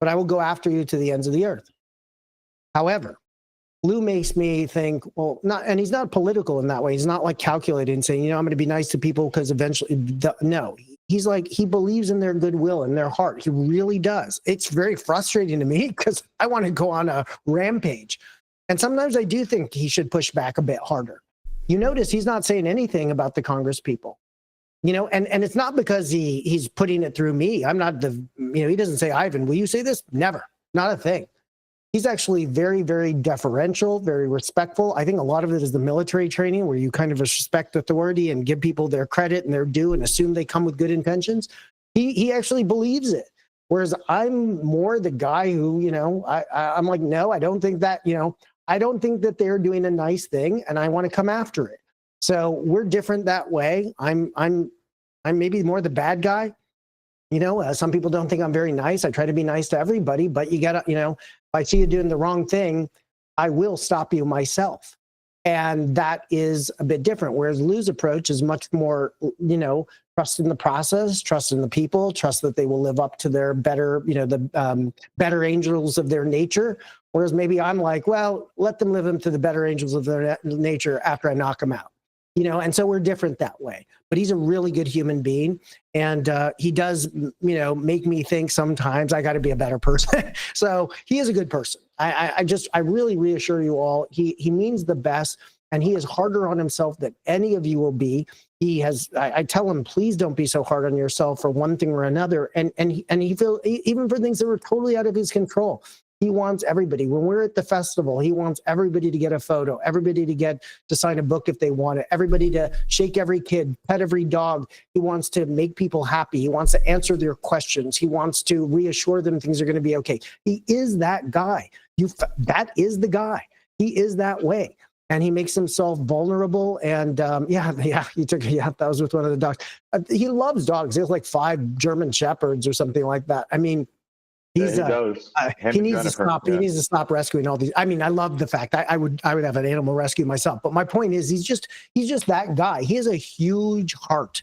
but I will go after you to the ends of the earth. However, Lue makes me think, and he's not political in that way. He's not like calculating, saying, I'm going to be nice to people because eventually, no. He's like, he believes in their goodwill and their heart. He really does. It's very frustrating to me because I want to go on a rampage. And sometimes I do think he should push back a bit harder. You notice he's not saying anything about the Congress people, and it's not because he's putting it through me. I'm not he doesn't say, Ivan, will you say this? Never, not a thing. He's actually very, very deferential, very respectful. I think a lot of it is the military training where you kind of respect authority and give people their credit and their due and assume they come with good intentions. He actually believes it. Whereas I'm more the guy who, I'm like, no, I don't think that, I don't think that they're doing a nice thing and I want to come after it. So we're different that way. I'm maybe more the bad guy. Some people don't think I'm very nice. I try to be nice to everybody, but you gotta, if I see you doing the wrong thing, I will stop you myself. And that is a bit different. Whereas Lue's approach is much more, trust in the process, trust in the people, trust that they will live up to their better, the better angels of their nature. Whereas maybe I'm like, well, let them live into the better angels of their nature after I knock them out. you know, and so we're different that way. But he's a really good human being, and he does, you know, make me think sometimes I got to be a better person. So he is a good person. I really reassure you all, he means the best, and he is harder on himself than any of you will be. He has, I tell him, please don't be so hard on yourself for one thing or another. And he feels, even for things that were totally out of his control. He wants everybody. When we're at the festival, he wants everybody to get a photo, everybody to sign a book if they want it, everybody to shake every kid, pet every dog. He wants to make people happy. He wants to answer their questions. He wants to reassure them things are going to be okay. He is that guy. That is the guy. He is that way. And he makes himself vulnerable. And that was with one of the dogs. He loves dogs. He has like 5 German Shepherds or something like that. I mean, he needs to stop. Yeah. He needs to stop rescuing all these. I mean, I love the fact I would have an animal rescue myself. But my point is, he's just that guy. He has a huge heart,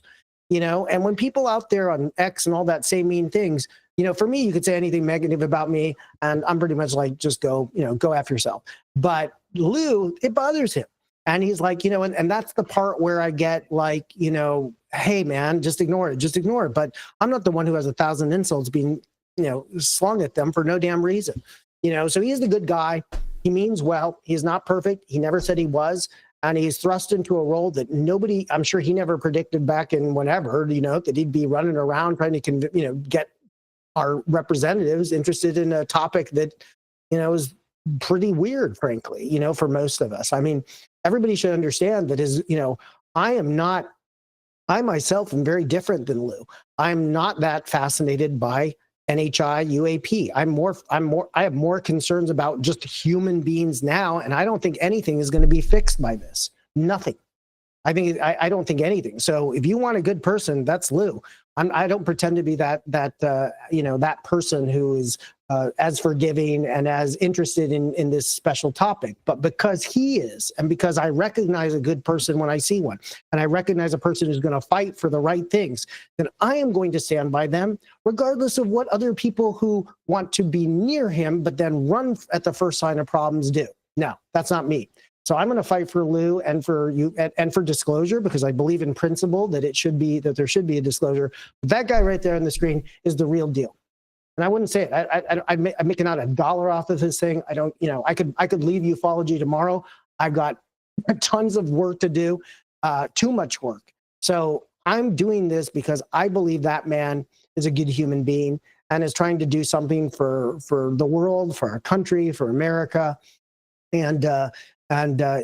you know. And when people out there on X and all that say mean things, you know, for me, you could say anything negative about me, and I'm pretty much like, just go after yourself. But Lue, it bothers him. And he's like, you know, and that's the part where I get like, you know, hey, man, just ignore it. But I'm not the one who has 1,000 insults being, you know, slung at them for no damn reason. You know, so he's the good guy. He means well. He's not perfect. He never said he was. And he's thrust into a role that nobody, I'm sure he never predicted back in whenever, you know, that he'd be running around trying to, you know, get our representatives interested in a topic that, you know, is pretty weird, frankly, you know, for most of us. I mean, everybody should understand that I myself am very different than Lue. I'm not that fascinated by NHI UAP. I have more concerns about just human beings now, and I don't think anything is going to be fixed by this. Nothing. I don't think anything. So if you want a good person, that's Lue. I don't pretend to be that person who is as forgiving and as interested in this special topic. But because he is, and because I recognize a good person when I see one, and I recognize a person who's going to fight for the right things, then I am going to stand by them, regardless of what other people who want to be near him but then run at the first sign of problems do. No, that's not me. So I'm going to fight for Lue and for you and for disclosure, because I believe in principle that there should be a disclosure. But that guy right there on the screen is the real deal. And I wouldn't say it. I'm making out $1 off of this thing. I don't, you know, I could leave ufology tomorrow. I've got tons of work to do, too much work. So I'm doing this because I believe that man is a good human being and is trying to do something for the world, for our country, for America. And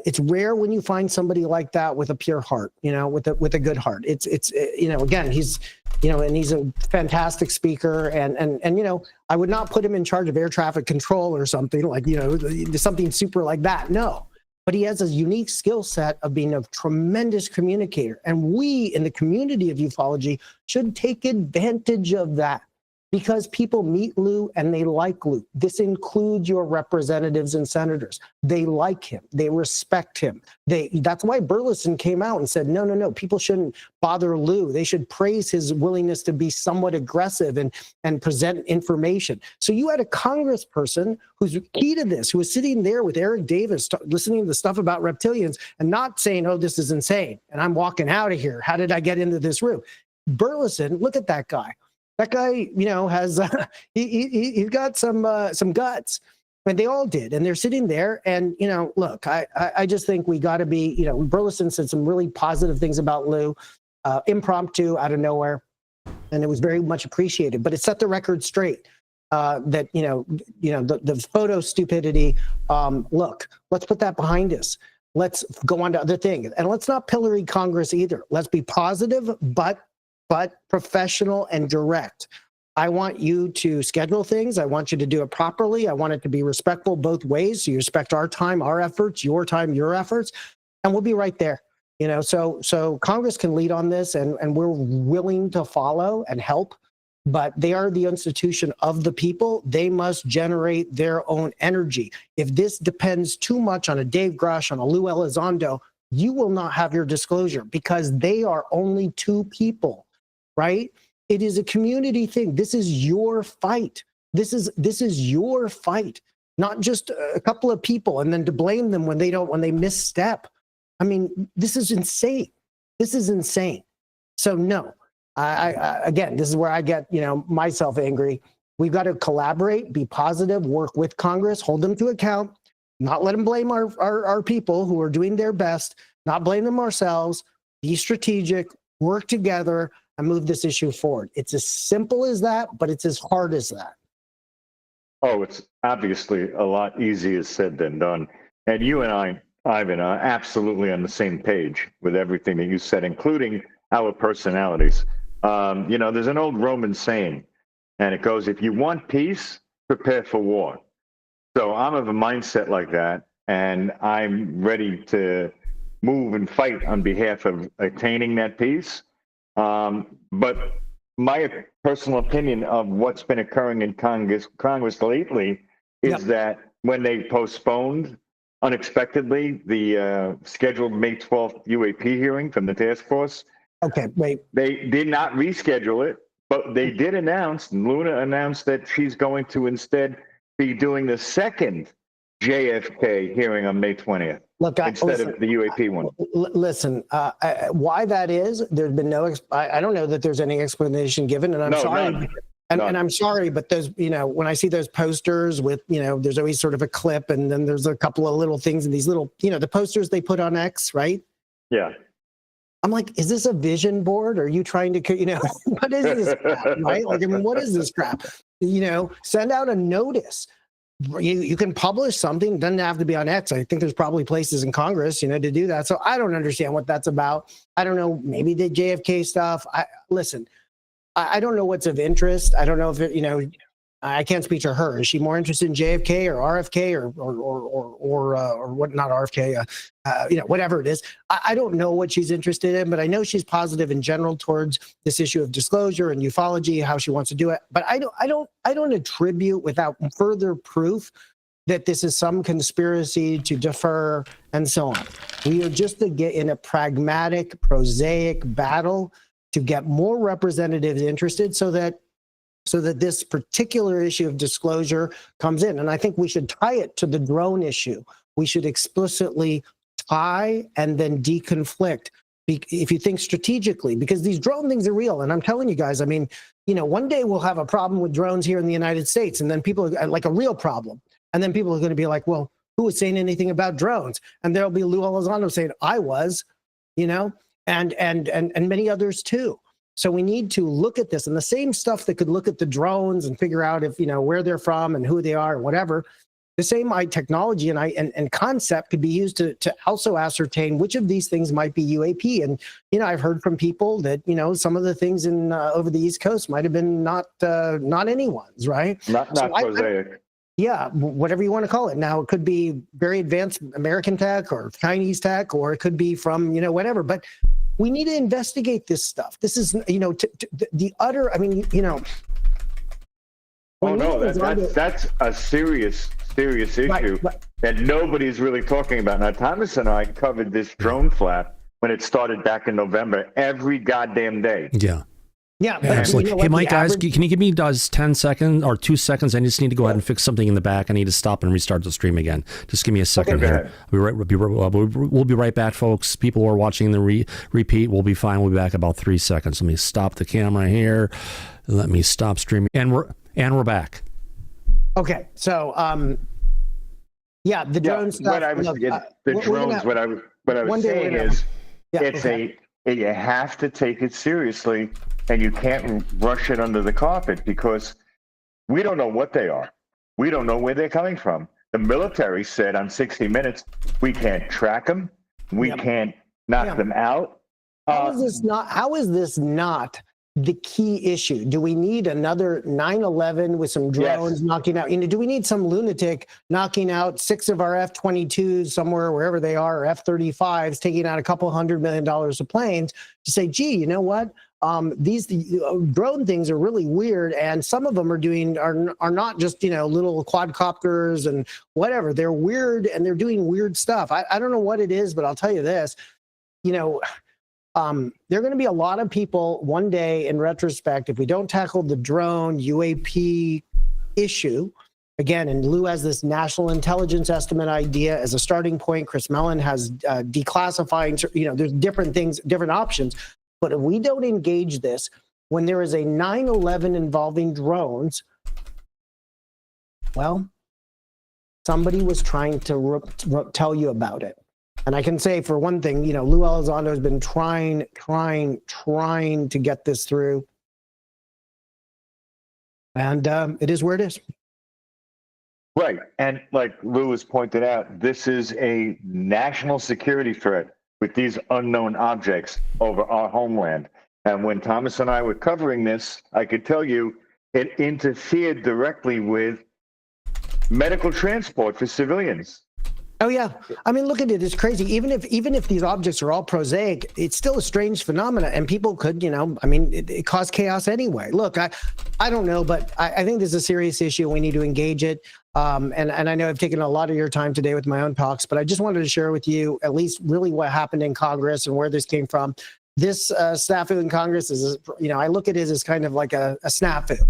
it's rare when you find somebody like that with a pure heart, you know, with a good heart. It's you know, again, he's, you know, and he's a fantastic speaker, and you know, I would not put him in charge of air traffic control or something like, you know, something super like that. No, but he has a unique skill set of being a tremendous communicator, and we in the community of ufology should take advantage of that. Because people meet Lue and they like Lue. This includes your representatives and senators. They like him. They respect him. That's why Burleson came out and said, no, people shouldn't bother Lue. They should praise his willingness to be somewhat aggressive and present information. So you had a congressperson who's key to this, who was sitting there with Eric Davis, listening to the stuff about reptilians and not saying, oh, this is insane, and I'm walking out of here. How did I get into this room? Burleson, look at that guy. That guy, you know, has he's got some guts, and they all did, and they're sitting there. And you know, look, I just think we got to be, you know, Burleson said some really positive things about Lue, impromptu out of nowhere, and it was very much appreciated. But it set the record straight that you know the photo stupidity. Look, let's put that behind us. Let's go on to other things, and let's not pillory Congress either. Let's be positive, but professional and direct. I want you to schedule things. I want you to do it properly. I want it to be respectful both ways. So you respect our time, our efforts, your time, your efforts, and we'll be right there. You know, so Congress can lead on this, and we're willing to follow and help, but they are the institution of the people. They must generate their own energy. If this depends too much on a Dave Grush, on a Lue Elizondo, you will not have your disclosure, because they are only 2 people. Right? It is a community thing. This is your fight. This is your fight, not just a couple of people, and then to blame them when they misstep. I mean, this is insane. This is insane. So no, I again, this is where I get, myself angry. We've got to collaborate, be positive, work with Congress, hold them to account, not let them blame our people who are doing their best, not blame them ourselves, be strategic, work together, and move this issue forward. It's as simple as that, but it's as hard as that. Oh, it's obviously a lot easier said than done. And you and I, Ivan, are absolutely on the same page with everything that you said, including our personalities. There's an old Roman saying, and it goes, if you want peace, prepare for war. So I'm of a mindset like that, and I'm ready to move and fight on behalf of attaining that peace. But my personal opinion of what's been occurring in Congress lately is that when they postponed unexpectedly the scheduled May 12th UAP hearing from the task force, they did not reschedule it, but they did announce, Luna announced that she's going to instead be doing the second JFK hearing on May 20th. Instead of the UAP one. Listen, why that is, there's been no, I don't know that there's any explanation given, and I'm sorry. None. And I'm sorry, but those, when I see those posters with, there's always sort of a clip, and then there's a couple of little things in these little, the posters they put on X, right? Yeah. I'm like, is this a vision board? Are you trying to, what is this crap, right? Like, I mean, what is this crap? Send out a notice. You can publish something. It doesn't have to be on X. I think there's probably places in Congress, to do that. So I don't understand what that's about. I don't know. Maybe the JFK stuff. Listen, I don't know what's of interest. I don't know if it, I can't speak to her. Is she more interested in JFK or RFK or what? Not RFK. Whatever it is. I don't know what she's interested in, but I know she's positive in general towards this issue of disclosure and ufology, how she wants to do it. But I don't attribute without further proof that this is some conspiracy to defer and so on. We are just to get in a pragmatic, prosaic battle to get more representatives interested so that this particular issue of disclosure comes in. And I think we should tie it to the drone issue. We should explicitly tie and then deconflict, if you think strategically, because these drone things are real. And I'm telling you guys, I mean, one day we'll have a problem with drones here in the United States, and then people are like a real problem. And then people are going to be like, well, who was saying anything about drones? And there'll be Lue Elizondo saying, I was, and many others too. So we need to look at this, and the same stuff that could look at the drones and figure out if, where they're from and who they are, or whatever. The same technology and concept could be used to also ascertain which of these things might be UAP. And, I've heard from people that, some of the things in over the East Coast might have been not anyone's, right? Not prosaic. Yeah, whatever you want to call it. Now, it could be very advanced American tech or Chinese tech, or it could be from, whatever. But we need to investigate this stuff. This is, the utter, I mean, Oh, no, that's a serious issue that nobody's really talking about. Now, Thomas and I covered this drone flap when it started back in November every goddamn day. Yeah. Yeah. Absolutely. Hey, Mike, guys, can you give me 10 seconds or 2 seconds? I just need to go ahead and fix something in the back. I need to stop and restart the stream again. Just give me a second here. We'll be right back, folks. People who are watching the repeat, we'll be fine. We'll be back in about 3 seconds. Let me stop the camera here. Let me stop streaming. And we're back. Okay. So, the drone stuff. What I was saying is, you have to take it seriously, and you can't brush it under the carpet, because we don't know what they are. We don't know where they're coming from. The military said on 60 Minutes, we can't track them. We can't knock them out. How is this not the key issue? Do we need another 9/11 with some drones knocking out? Do we need some lunatic knocking out 6 of our F-22s somewhere, wherever they are, or F-35s, taking out a couple $100 million of planes to say, gee, you know what? These drone things are really weird, and some of them are not just little quadcopters and whatever. They're weird, and they're doing weird stuff. I don't know what it is, but I'll tell you this. There are going to be a lot of people one day, in retrospect, if we don't tackle the drone UAP issue, Again, and Lue has this national intelligence estimate idea as a starting point. Chris Mellon has declassifying, there's different things, different options. But if we don't engage this, when there is a 9/11 involving drones, well, somebody was trying to tell you about it. And I can say for one thing, Lue Elizondo has been trying to get this through. And it is where it is. Right. And like Lewis pointed out, this is a national security threat with these unknown objects over our homeland. And when Thomas and I were covering this, I could tell you it interfered directly with medical transport for civilians. Oh yeah, I mean, look at it. It's crazy. Even if these objects are all prosaic, it's still a strange phenomena, and people could, it caused chaos anyway. Look, I don't know, but I think this is a serious issue. We need to engage it. And I know I've taken a lot of your time today with my own talks, but I just wanted to share with you at least really what happened in Congress and where this came from. This snafu in Congress is, I look at it as kind of like a snafu,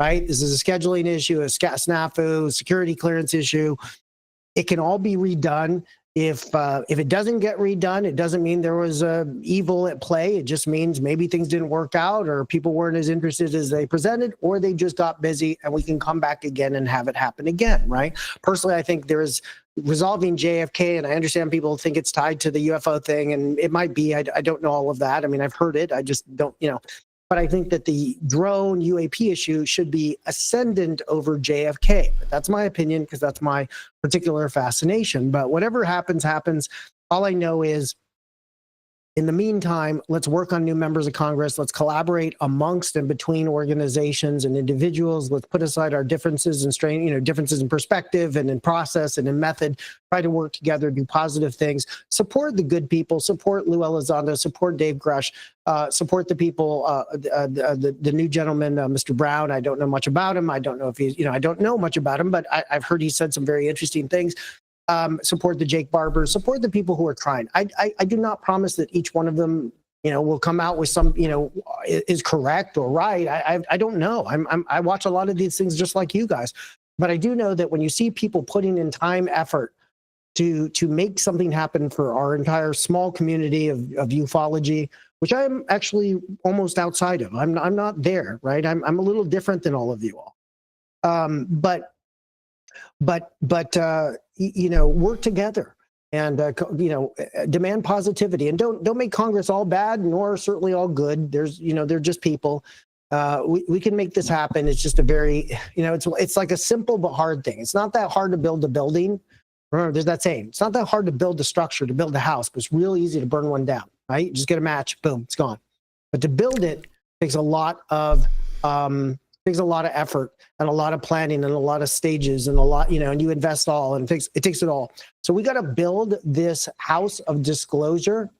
right? This is a scheduling issue, a snafu, security clearance issue. It can all be redone. If it doesn't get redone, it doesn't mean there was evil at play. It just means maybe things didn't work out, or people weren't as interested as they presented, or they just got busy, and we can come back again and have it happen again, right? Personally, I think there is resolving JFK, and I understand people think it's tied to the UFO thing, and it might be. I don't know all of that. I mean, I've heard it. I just don't, But I think that the drone UAP issue should be ascendant over JFK. But that's my opinion, because that's my particular fascination. But whatever happens, happens. All I know is, in the meantime, let's work on new members of Congress. Let's collaborate amongst and between organizations and individuals. Let's put aside our differences and differences in perspective and in process and in method. Try to work together, do positive things. Support the good people. Support Lue Elizondo. Support Dave Grush. Support the people. The new gentleman, Mr. Brown. I don't know much about him. I don't know if he's. I don't know much about him, but I've heard he said some very interesting things. Support the Jake Barbers, support the people who are trying. I do not promise that each one of them, will come out with some, is correct or right. I don't know. I watch a lot of these things just like you guys, but I do know that when you see people putting in time, effort to make something happen for our entire small community of ufology, which I'm actually almost outside of. I'm not there, right? I'm a little different than all of you all. But work together and demand positivity, and don't make Congress all bad nor certainly all good. There's they're just people. We can make this happen. It's just a very it's like a simple but hard thing. It's not that hard to build a building. Remember, there's that saying. It's not that hard to build a structure, to build a house, but it's real easy to burn one down. Right? You just get a match, boom, it's gone. But to build it takes a lot of effort and a lot of planning and a lot of stages and a lot, and you invest all, and it takes it all. So we got to build this house of disclosure,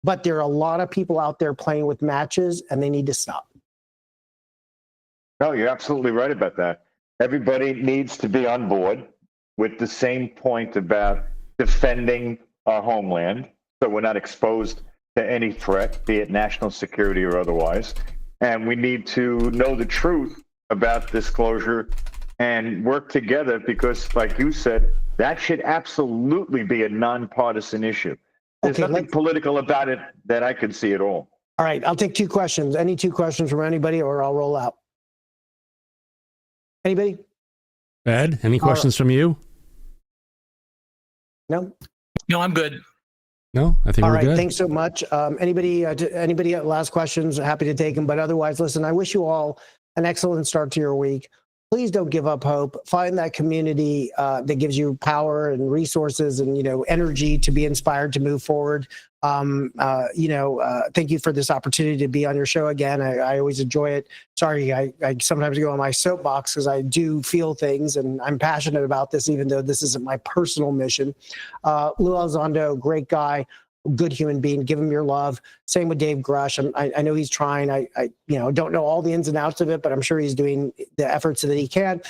but there are a lot of people out there playing with matches, and they need to stop. No, you're absolutely right about that. Everybody needs to be on board with the same point about defending our homeland, so we're not exposed to any threat, be it national security or otherwise. And we need to know the truth about disclosure and work together, because, like you said, that should absolutely be a nonpartisan issue. There's nothing political about it that I can see at all. All right, I'll take two questions. Any two questions from anybody, or I'll roll out. Anybody? Ed, any questions from you? No? No, I'm good. No, I think we're good. Thanks so much. Anybody last questions? Happy to take them. But otherwise, listen, I wish you all an excellent start to your week. Please don't give up hope. Find that community that gives you power and resources and energy to be inspired to move forward. Thank you for this opportunity to be on your show again. I always enjoy it. Sorry, I sometimes go on my soapbox because I do feel things, and I'm passionate about this, even though this isn't my personal mission. Lue Elizondo, great guy, good human being. Give him your love. Same with Dave Grush. I know he's trying. I don't know all the ins and outs of it, but I'm sure he's doing the efforts that he can.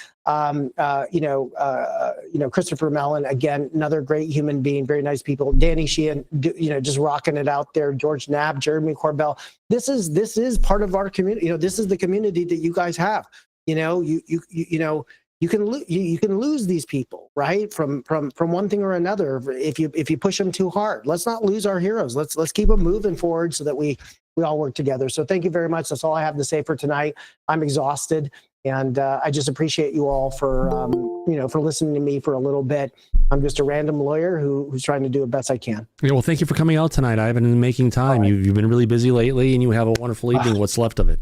Christopher Mellon, again, another great human being, very nice people. Danny Sheehan, just rocking it out there. George Knapp, Jeremy Corbell. This is part of our community. This is the community that you guys have. you can lose these people, right? From one thing or another if you push them too hard. Let's not lose our heroes. Let's keep them moving forward so that we all work together. So thank you very much. That's all I have to say for tonight. I'm exhausted, and I just appreciate you all for for listening to me for a little bit. I'm just a random lawyer who's trying to do the best I can. Yeah, well, thank you for coming out tonight, Ivan, and making time. Right. You've been really busy lately, and you have a wonderful evening. What's left of it?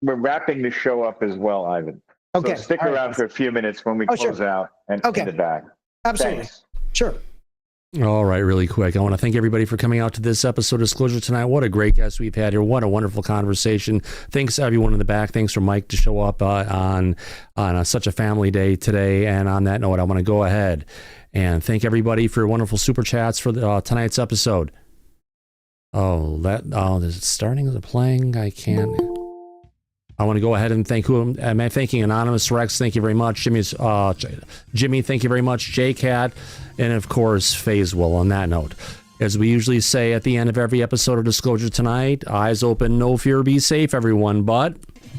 We're wrapping the show up as well, Ivan. Okay. So stick around for a few minutes when we close out and end it back. Absolutely. Thanks. Sure. All right, really quick. I want to thank everybody for coming out to this episode of Disclosure tonight. What a great guest we've had here. What a wonderful conversation. Thanks to everyone in the back. Thanks for Mike to show up on such a family day today. And on that note, I want to go ahead and thank everybody for wonderful super chats for tonight's episode. Is it starting? Is it playing? I can't. I want to go ahead and thank who am I thanking? Anonymous Rex, thank you very much. Jimmy, thank you very much. J-Cat, and of course, Faiswell. On that note, as we usually say at the end of every episode of Disclosure tonight, eyes open, no fear, be safe, everyone. But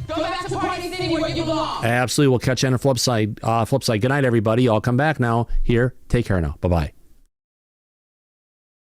go back to Party City where you belong. Absolutely, we'll catch you on the flip side. Good night, everybody. I'll come back now. Here, take care now. Bye-bye.